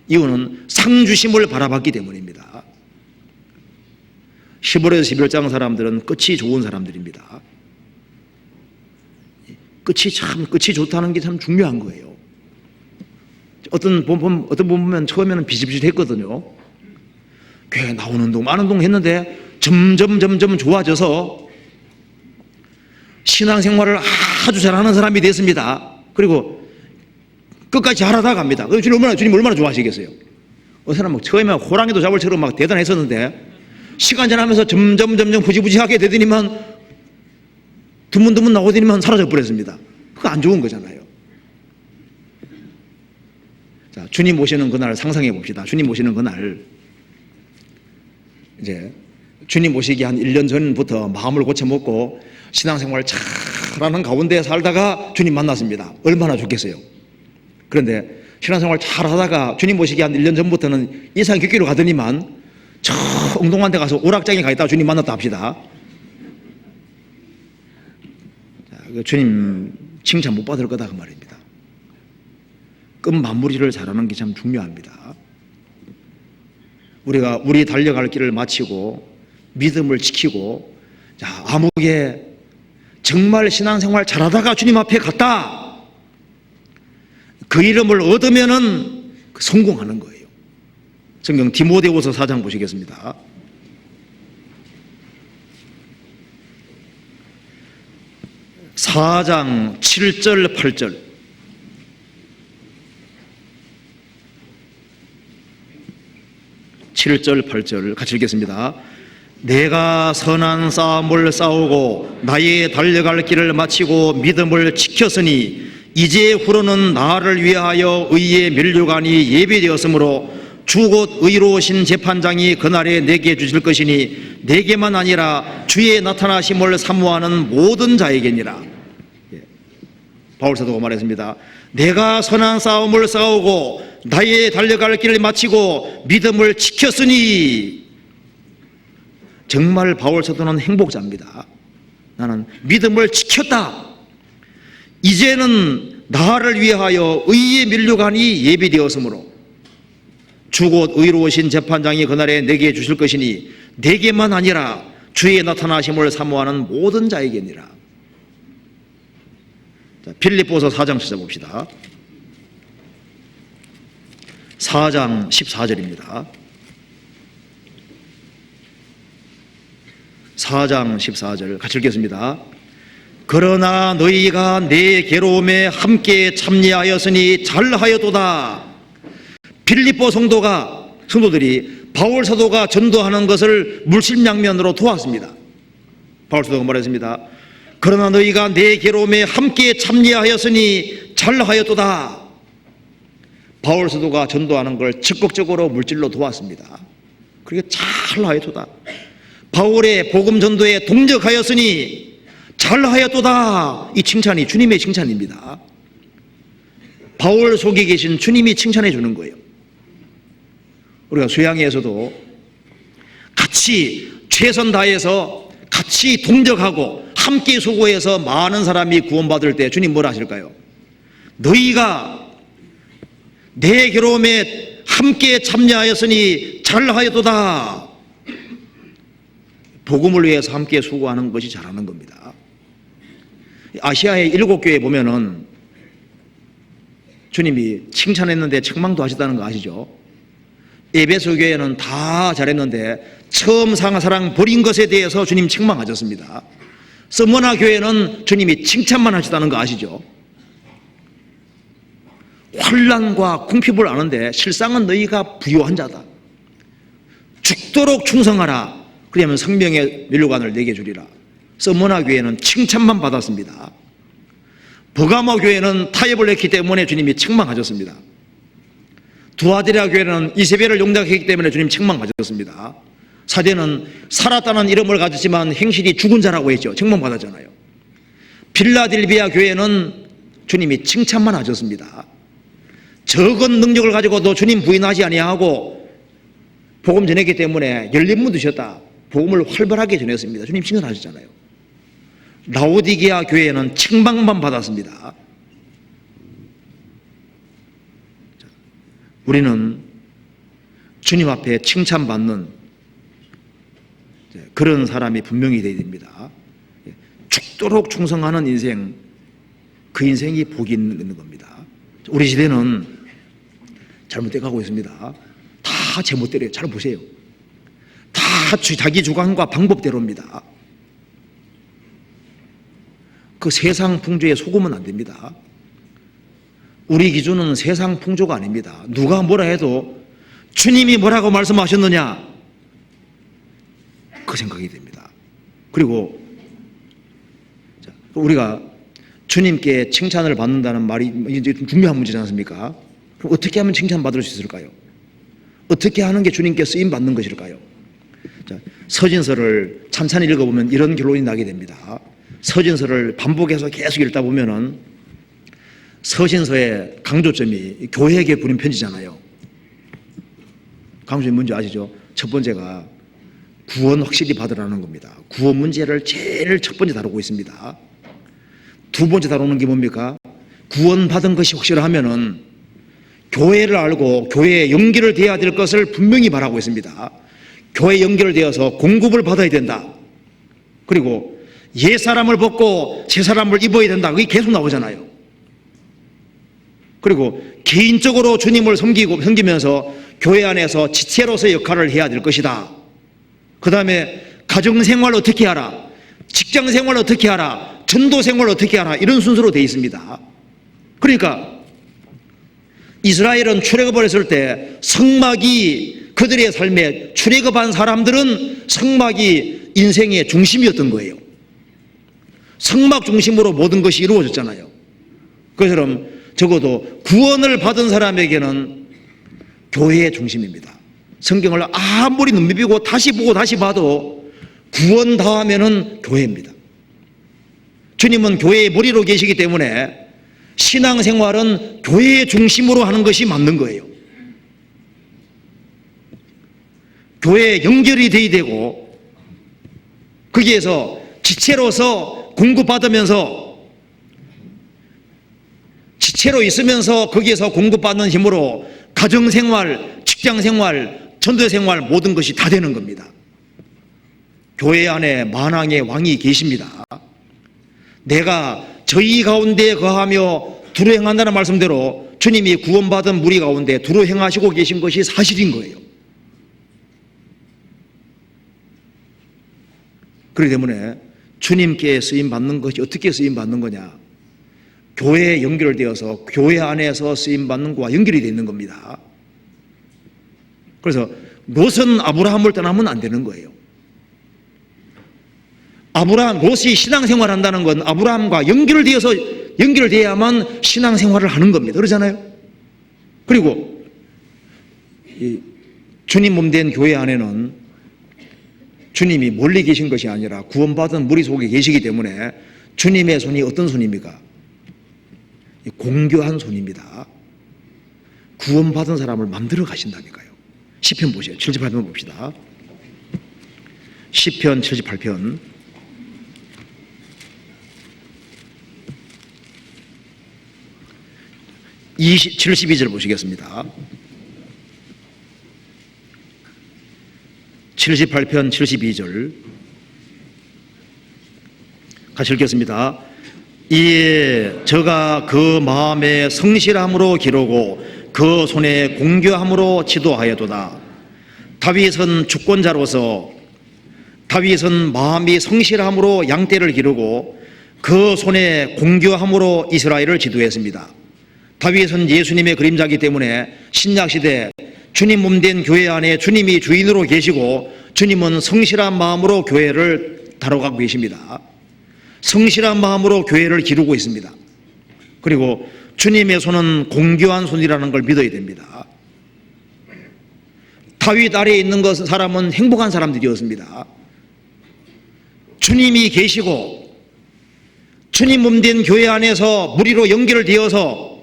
이유는 상주심을 바라봤기 때문입니다. 10월에서 11장 사람들은 끝이 좋은 사람들입니다. 끝이 좋다는 게 참 중요한 거예요. 어떤 분 보면 처음에는 비슷비슷했거든요. 교회 나오는 동 많은 동 했는데 점점 좋아져서 신앙생활을 아주 잘하는 사람이 됐습니다. 그리고 끝까지 잘하다 갑니다. 주님 얼마나 좋아하시겠어요? 어느 사람 처음에 호랑이도 잡을 처럼 막 대단했었는데 시간 지나면서 점점 부지부지하게 되더니만 드문드문 나오더니만 사라져 버렸습니다. 그거 안 좋은 거잖아요. 자, 주님 오시는 그날 상상해 봅시다. 주님 오시는 그날 이제 주님 오시기 한 1년 전부터 마음을 고쳐먹고 신앙생활 잘하는 가운데 살다가 주님 만났습니다. 얼마나 좋겠어요. 그런데 신앙생활 잘하다가 주님 오시기 한 1년 전부터는 인상교회로 가더니만 저 엉뚱한 데 가서 오락장에 가 있다가 주님 만났다 합시다. 자, 주님 칭찬 못 받을 거다 그 말입니다. 끝 마무리를 잘하는 게 참 중요합니다. 우리가 우리 달려갈 길을 마치고 믿음을 지키고 자, 아무개 정말 신앙생활 잘하다가 주님 앞에 갔다. 그 이름을 얻으면은 성공하는 거예요. 성경 디모데후서 4장 보시겠습니다. (4장) 7절 8절. (7절 8절) 같이 읽겠습니다. 내가 선한 싸움을 싸우고 나의 달려갈 길을 마치고 믿음을 지켰으니 이제 후로는 나를 위하여 의의 면류관이 예비되었으므로 주 곧 의로우신 재판장이 그날에 내게 주실 것이니 내게만 아니라 주의 나타나심을 사모하는 모든 자에게니라. 바울 사도가 말했습니다. 내가 선한 싸움을 싸우고 나의 달려갈 길을 마치고 믿음을 지켰으니. 정말 바울 사도는 행복자입니다. 나는 믿음을 지켰다. 이제는 나를 위하여 의의 면류관이 예비되었으므로 주 곧 의로우신 재판장이 그날에 내게 주실 것이니 내게만 아니라 주의 나타나심을 사모하는 모든 자에게니라. 자, 빌립보서 4장 찾아봅시다. 4장 14절입니다. 4장 14절 같이 읽겠습니다. 그러나 너희가 내 괴로움에 함께 참여하였으니 잘하였도다. 빌립보 성도들이 바울 사도가 전도하는 것을 물심양면으로 도왔습니다. 바울 사도가 말했습니다. 그러나 너희가 내 괴로움에 함께 참여하였으니 잘하였도다. 바울 사도가 전도하는 걸 적극적으로 물질로 도왔습니다. 그렇게 잘하였도다. 바울의 복음 전도에 동력하였으니 잘하였도다. 이 칭찬이 주님의 칭찬입니다. 바울 속에 계신 주님이 칭찬해 주는 거예요. 우리가 수양회에서도 같이 최선 다해서 같이 동력하고 함께 수고해서 많은 사람이 구원받을 때 주님 뭐라 하실까요? 너희가 내 괴로움에 함께 참여하였으니 잘하였도다. 복음을 위해서 함께 수고하는 것이 잘하는 겁니다. 아시아의 7교회 보면은 주님이 칭찬했는데 책망도 하셨다는 거 아시죠? 에베소 교회는 다 잘했는데 처음 사랑 버린 것에 대해서 주님 책망하셨습니다. 서머나 교회는 주님이 칭찬만 하셨다는 거 아시죠? 환난과 궁핍을 아는데 실상은 너희가 부요한 자다. 죽도록 충성하라. 그러면 생명의 면류관을 내게 주리라. 서머나 교회는 칭찬만 받았습니다. 버가모 교회는 타협을 했기 때문에 주님이 책망하셨습니다. 두아디라 교회는 이세벨을 용납했기 때문에 주님 책망하셨습니다. 사대는 살았다는 이름을 가졌지만 행실이 죽은 자라고 했죠. 책망받았잖아요. 필라델비아 교회는 주님이 칭찬만 하셨습니다. 적은 능력을 가지고도 주님 부인하지 아니하고 복음 전했기 때문에 열린 문 두셨다. 복음을 활발하게 전했습니다. 주님 칭찬하셨잖아요. 라오디게아 교회는 책망만 받았습니다. 우리는 주님 앞에 칭찬받는 그런 사람이 분명히 되어야 됩니다. 죽도록 충성하는 인생, 그 인생이 복이 있는 겁니다. 우리 시대는 잘못돼 가고 있습니다. 다 제멋대로예요. 잘 보세요. 다 자기 주관과 방법대로입니다. 그 세상 풍조에 속으면 안 됩니다. 우리 기준은 세상 풍조가 아닙니다. 누가 뭐라 해도 주님이 뭐라고 말씀하셨느냐, 그 생각이 됩니다. 그리고 우리가 주님께 칭찬을 받는다는 말이 이제 좀 중요한 문제지 않습니까? 그럼 어떻게 하면 칭찬받을 수 있을까요? 어떻게 하는 게 주님께 쓰임 받는 것일까요? 자, 서진서를 찬찬히 읽어보면 이런 결론이 나게 됩니다. 서진서를 반복해서 계속 읽다 보면은 서신서의 강조점이 교회에게 보낸 편지잖아요. 강조점이 뭔지 아시죠? 첫 번째가 구원 확실히 받으라는 겁니다. 구원 문제를 제일 첫 번째 다루고 있습니다. 두 번째 다루는 게 뭡니까? 구원 받은 것이 확실하면은 교회를 알고 교회에 연결을 돼야 될 것을 분명히 말하고 있습니다. 교회에 연결되어서 공급을 받아야 된다. 그리고 옛사람을 벗고 새사람을 입어야 된다. 그게 계속 나오잖아요. 그리고 개인적으로 주님을 섬기면서 교회 안에서 지체로서의 역할을 해야 될 것이다. 그 다음에 가정생활 어떻게 하라, 직장생활 어떻게 하라, 전도생활 어떻게 하라, 이런 순서로 되어 있습니다. 그러니까 이스라엘은 출애굽을 했을 때 성막이 그들의 삶에 출애굽한 사람들은 성막이 인생의 중심이었던 거예요. 성막 중심으로 모든 것이 이루어졌잖아요. 그처럼 적어도 구원을 받은 사람에게는 교회의 중심입니다. 성경을 아무리 눈비비고 다시 보고 다시 봐도 구원 다음에는 교회입니다. 주님은 교회의 머리로 계시기 때문에 신앙생활은 교회의 중심으로 하는 것이 맞는 거예요. 교회에 연결이 돼야 되고 거기에서 지체로서 공급받으면서 지체로 있으면서 거기에서 공급받는 힘으로 가정생활, 직장생활, 전도생활 모든 것이 다 되는 겁니다. 교회 안에 만왕의 왕이 계십니다. 내가 저희 가운데 거하며 두루 행한다는 말씀대로 주님이 구원받은 무리 가운데 두루 행하시고 계신 것이 사실인 거예요. 그렇기 때문에 주님께 쓰임받는 것이 어떻게 쓰임받는 거냐? 교회에 연결되어서 교회 안에서 쓰임받는 것과 연결이 되어 있는 겁니다. 그래서 롯은 아브라함을 떠나면 안 되는 거예요. 롯이 신앙생활을 한다는 건 아브라함과 연결되어야만 신앙생활을 하는 겁니다. 그러잖아요. 그리고 주님 몸된 교회 안에는 주님이 멀리 계신 것이 아니라 구원받은 무리 속에 계시기 때문에 주님의 손이 어떤 손입니까? 공교한 손입니다. 구원받은 사람을 만들어 가신다니까요. 시편 보세요. 78편 봅시다. 시편 78편 72절 보시겠습니다. 78편 72절 같이 읽겠습니다. 이에 저가 그 마음에 성실함으로 기르고 그 손에 공교함으로 지도하여도다. 다윗은 주권자로서 다윗은 마음이 성실함으로 양떼를 기르고 그 손에 공교함으로 이스라엘을 지도했습니다. 다윗은 예수님의 그림자이기 때문에 신약시대 주님 몸된 교회 안에 주님이 주인으로 계시고 주님은 성실한 마음으로 교회를 다뤄가고 계십니다. 성실한 마음으로 교회를 기르고 있습니다. 그리고 주님의 손은 공교한 손이라는 걸 믿어야 됩니다. 다윗 아래에 있는 사람은 행복한 사람들이었습니다. 주님이 계시고 주님 몸된 교회 안에서 무리로 연결되어서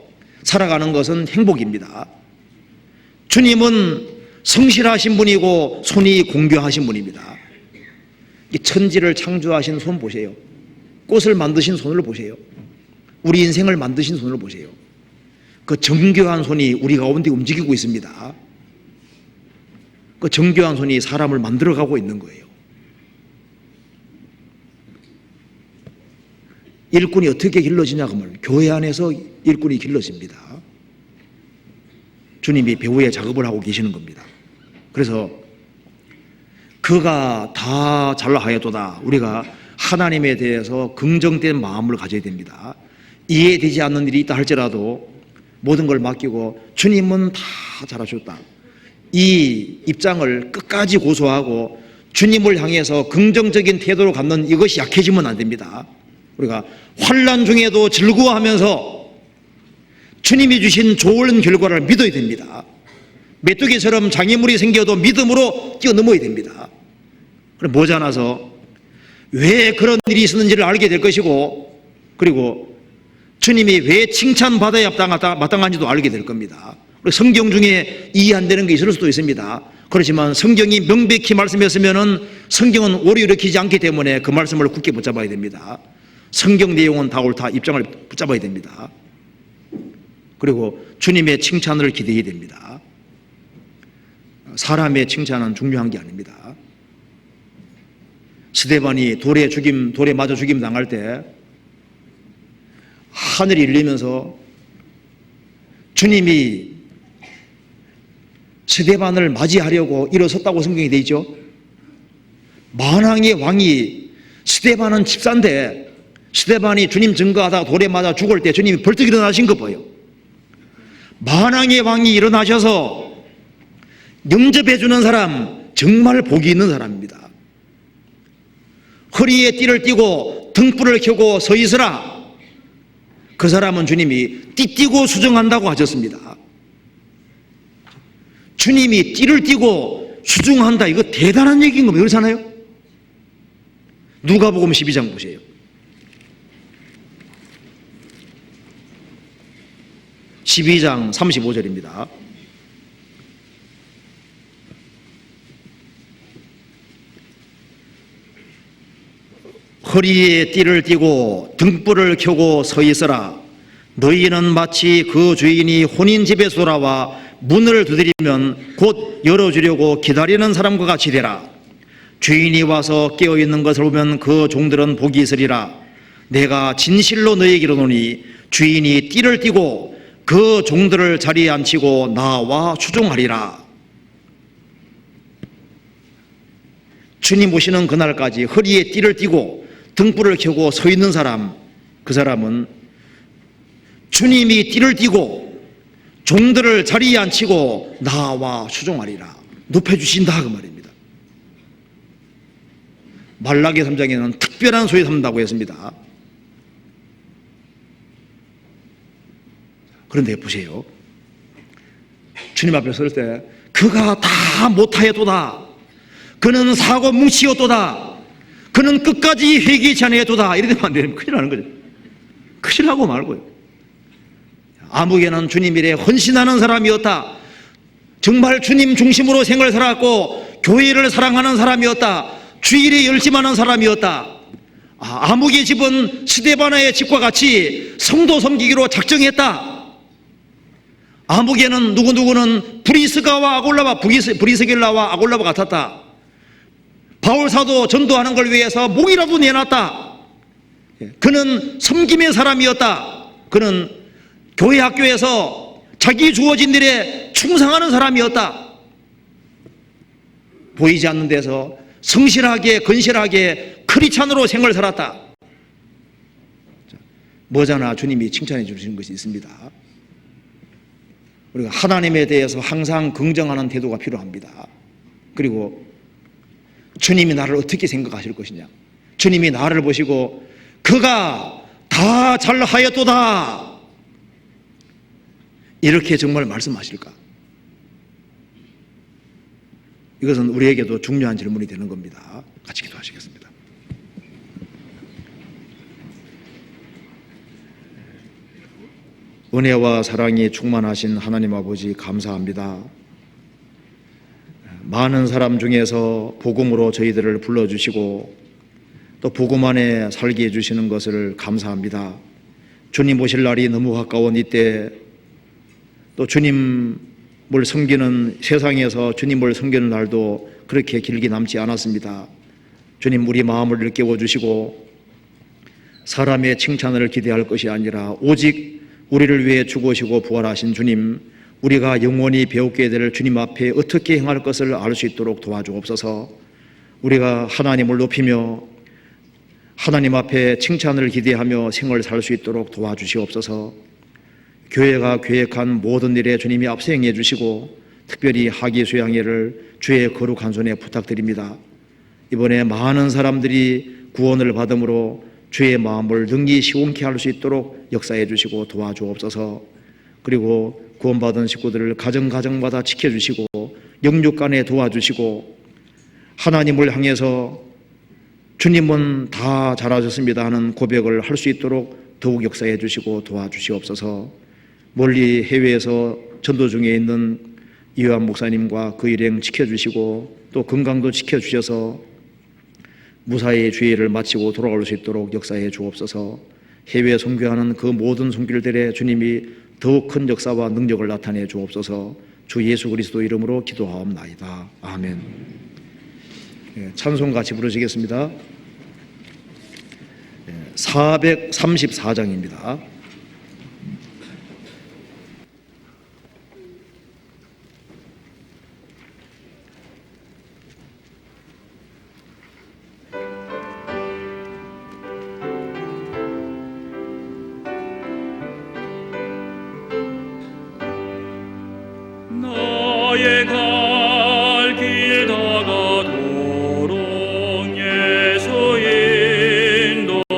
살아가는 것은 행복입니다. 주님은 성실하신 분이고 손이 공교하신 분입니다. 이 천지를 창조하신 손 보세요. 꽃을 만드신 손을 보세요. 우리 인생을 만드신 손을 보세요. 그 정교한 손이 우리 가운데 움직이고 있습니다. 그 정교한 손이 사람을 만들어가고 있는 거예요. 일꾼이 어떻게 길러지냐 그러면 교회 안에서 일꾼이 길러집니다. 주님이 배후에 작업을 하고 계시는 겁니다. 그래서 그가 다 잘하여도다. 우리가 하나님에 대해서 긍정된 마음을 가져야 됩니다. 이해되지 않는 일이 있다 할지라도 모든 걸 맡기고 주님은 다 잘하셨다. 이 입장을 끝까지 고수하고 주님을 향해서 긍정적인 태도를 갖는 이것이 약해지면 안 됩니다. 우리가 환난 중에도 즐거워하면서 주님이 주신 좋은 결과를 믿어야 됩니다. 메뚜기처럼 장애물이 생겨도 믿음으로 뛰어넘어야 됩니다. 그럼 모자라서 왜 그런 일이 있었는지를 알게 될 것이고, 그리고 주님이 왜 칭찬받아야 마땅한지도 알게 될 겁니다. 성경 중에 이해 안 되는 게 있을 수도 있습니다. 그렇지만 성경이 명백히 말씀했으면 성경은 오류 일으키지 않기 때문에 그 말씀을 굳게 붙잡아야 됩니다. 성경 내용은 다 옳다 입장을 붙잡아야 됩니다. 그리고 주님의 칭찬을 기대해야 됩니다. 사람의 칭찬은 중요한 게 아닙니다. 스데반이 돌에 맞아 죽임 당할 때 하늘이 열리면서 주님이 스데반을 맞이하려고 일어섰다고 성경이 되어 있죠. 만왕의 왕이 스데반은 집사인데 스데반이 주님 증거하다가 돌에 맞아 죽을 때 주님이 벌떡 일어나신 거 보여요. 만왕의 왕이 일어나셔서 영접해 주는 사람 정말 복이 있는 사람입니다. 허리에 띠를 띠고 등불을 켜고 서 있으라. 그 사람은 주님이 띠띠고 수정한다고 하셨습니다. 주님이 띠를 띠고 수중한다. 이거 대단한 얘기인 겁니다. 그렇잖아요. 누가복음 12장 보세요. (12장) 35절입니다. 허리에 띠를 띠고 등불을 켜고 서 있으라. 너희는 마치 그 주인이 혼인집에 돌아와 문을 두드리면 곧 열어주려고 기다리는 사람과 같이 되라. 주인이 와서 깨어있는 것을 보면 그 종들은 복이 있으리라. 내가 진실로 너희에게 이르노니 주인이 띠를 띠고 그 종들을 자리에 앉히고 나와 추종하리라. 주님 오시는 그날까지 허리에 띠를 띠고 등불을 켜고 서 있는 사람, 그 사람은 주님이 띠를 띠고 종들을 자리에 앉히고 나와 추종하리라. 높여주신다 그 말입니다. 말라기 3장에는 특별한 소리 삼는다고 했습니다. 그런데 보세요. 주님 앞에 설 때 그가 다 못하였도다. 그는 사고 뭉치였도다. 그는 끝까지 회개치 아니했도다. 이래 되면 안 되면 큰일 나는 거죠. 큰일 나고 말고요. 아무개는 주님 일에 헌신하는 사람이었다. 정말 주님 중심으로 생을 살았고 교회를 사랑하는 사람이었다. 주일에 열심하는 사람이었다. 아무개 집은 스데바나의 집과 같이 성도 섬기기로 작정했다. 아무개는 누구누구는 브리스길라와 아골라와 같았다. 바울사도 전도하는 걸 위해서 목이라도 내놨다. 그는 섬김의 사람이었다. 그는 교회 학교에서 자기 주어진 일에 충성하는 사람이었다. 보이지 않는 데서 성실하게 건실하게 크리스찬으로 생을 살았다. 뭐잖아 주님이 칭찬해 주시는 것이 있습니다. 우리가 하나님에 대해서 항상 긍정하는 태도가 필요합니다. 그리고 주님이 나를 어떻게 생각하실 것이냐. 주님이 나를 보시고 그가 다 잘하였도다 이렇게 정말 말씀하실까? 이것은 우리에게도 중요한 질문이 되는 겁니다. 같이 기도하시겠습니다. 은혜와 사랑이 충만하신 하나님 아버지 감사합니다. 많은 사람 중에서 복음으로 저희들을 불러주시고 또 복음 안에 살게 해주시는 것을 감사합니다. 주님 오실 날이 너무 가까운 이때 또 주님을 섬기는 세상에서 주님을 섬기는 날도 그렇게 길게 남지 않았습니다. 주님 우리 마음을 일깨워 주시고 사람의 칭찬을 기대할 것이 아니라 오직 우리를 위해 죽으시고 부활하신 주님, 우리가 영원히 배우게 될 주님 앞에 어떻게 행할 것을 알 수 있도록 도와주옵소서. 우리가 하나님을 높이며 하나님 앞에 칭찬을 기대하며 생을 살 수 있도록 도와주시옵소서. 교회가 계획한 모든 일에 주님이 앞서 행해 주시고 특별히 하기 수양회를 주의 거룩한 손에 부탁드립니다. 이번에 많은 사람들이 구원을 받음으로 주의 마음을 능히 시원케 할 수 있도록 역사해 주시고 도와주옵소서. 그리고 구원받은 식구들을 가정마다 지켜주시고 영육간에 도와주시고 하나님을 향해서 주님은 다 잘하셨습니다 하는 고백을 할 수 있도록 더욱 역사해 주시고 도와주시옵소서. 멀리 해외에서 전도 중에 있는 이완 목사님과 그 일행 지켜주시고 또 건강도 지켜주셔서 무사히 주의를 마치고 돌아올 수 있도록 역사해 주옵소서. 해외 선교하는 그 모든 손길들에 주님이 더욱 큰 역사와 능력을 나타내 주옵소서. 주 예수 그리스도 이름으로 기도하옵나이다. 아멘. 찬송 같이 부르시겠습니다. 434장입니다.
나의 갈 길 다가도록 예수 인도하시니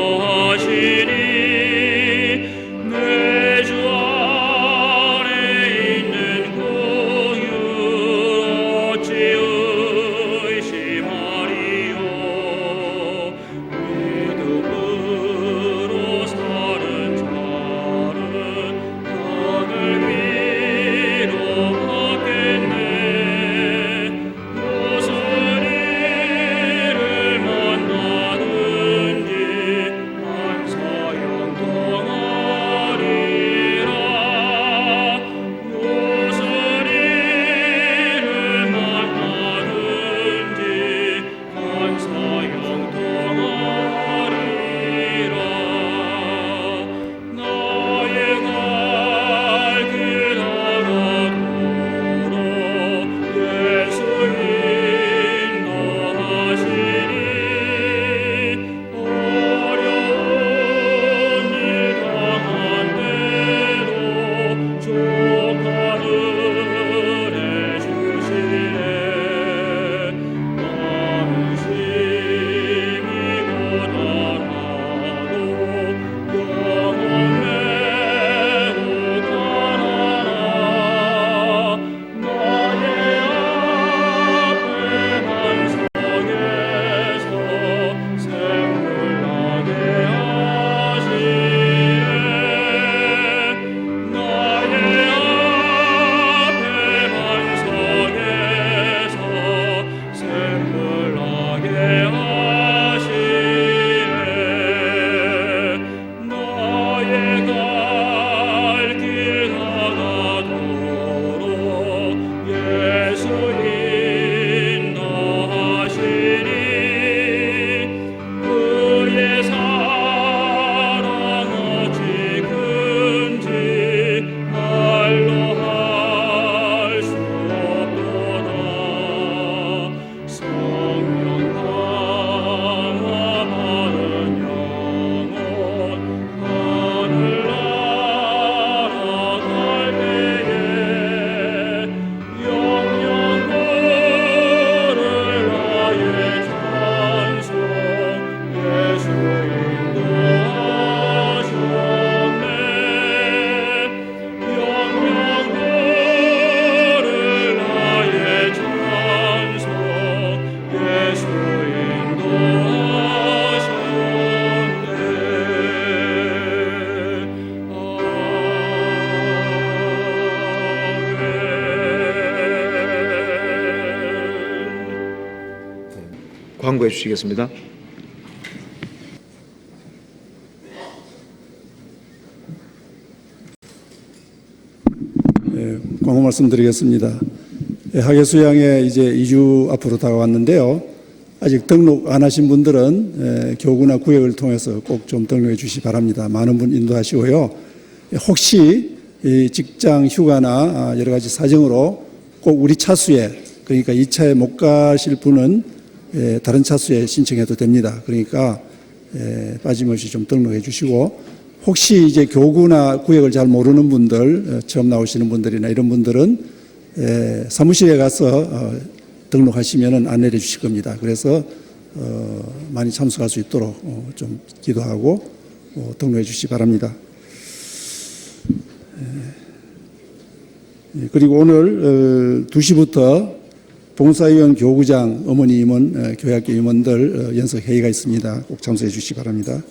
광고해 주시겠습니다.
광고 말씀드리겠습니다. 학예 수양에 이제 2주 앞으로 다가왔는데요. 아직 등록 안 하신 분들은 교구나 구역을 통해서 꼭 좀 등록해 주시기 바랍니다. 많은 분 인도하시고요. 혹시 이 직장 휴가나 여러 가지 사정으로 꼭 우리 차수에, 그러니까 2차에 못 가실 분은 다른 차수에 신청해도 됩니다. 그러니까 빠짐없이 좀 등록해 주시고, 혹시 이제 교구나 구역을 잘 모르는 분들, 처음 나오시는 분들이나 이런 분들은 사무실에 가서 등록하시면 안내해 주실 겁니다. 그래서 많이 참석할 수 있도록 좀 기도하고 등록해 주시기 바랍니다. 그리고 오늘 2시부터 봉사위원 교구장 어머니 임원, 교회학교 임원들 연석 회의가 있습니다. 꼭 참석해 주시기 바랍니다.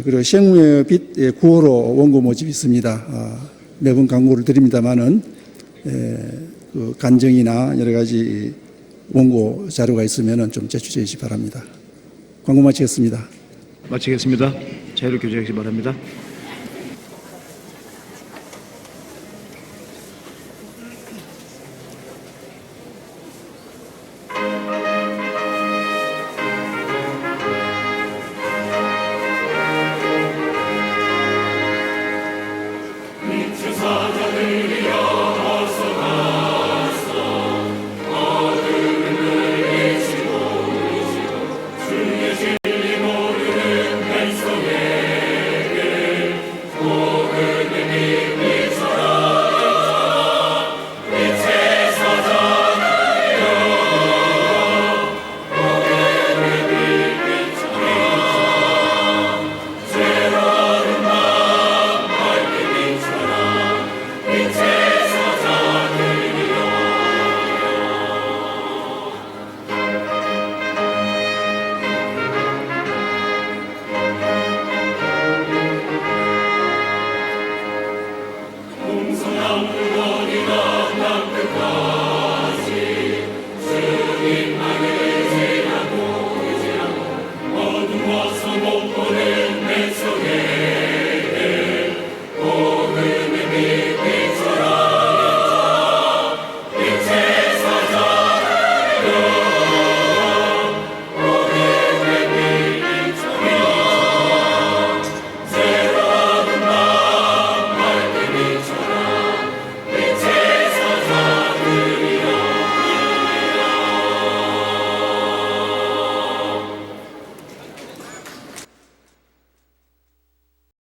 그리고 시행무예빚 9호로 원고 모집이 있습니다. 매번 광고를 드립니다만은 그 간증이나 여러 가지 원고 자료가 있으면 좀 제출해 주시기 바랍니다. 광고 마치겠습니다.
마치겠습니다. 자유롭게 교제하시기 바랍니다.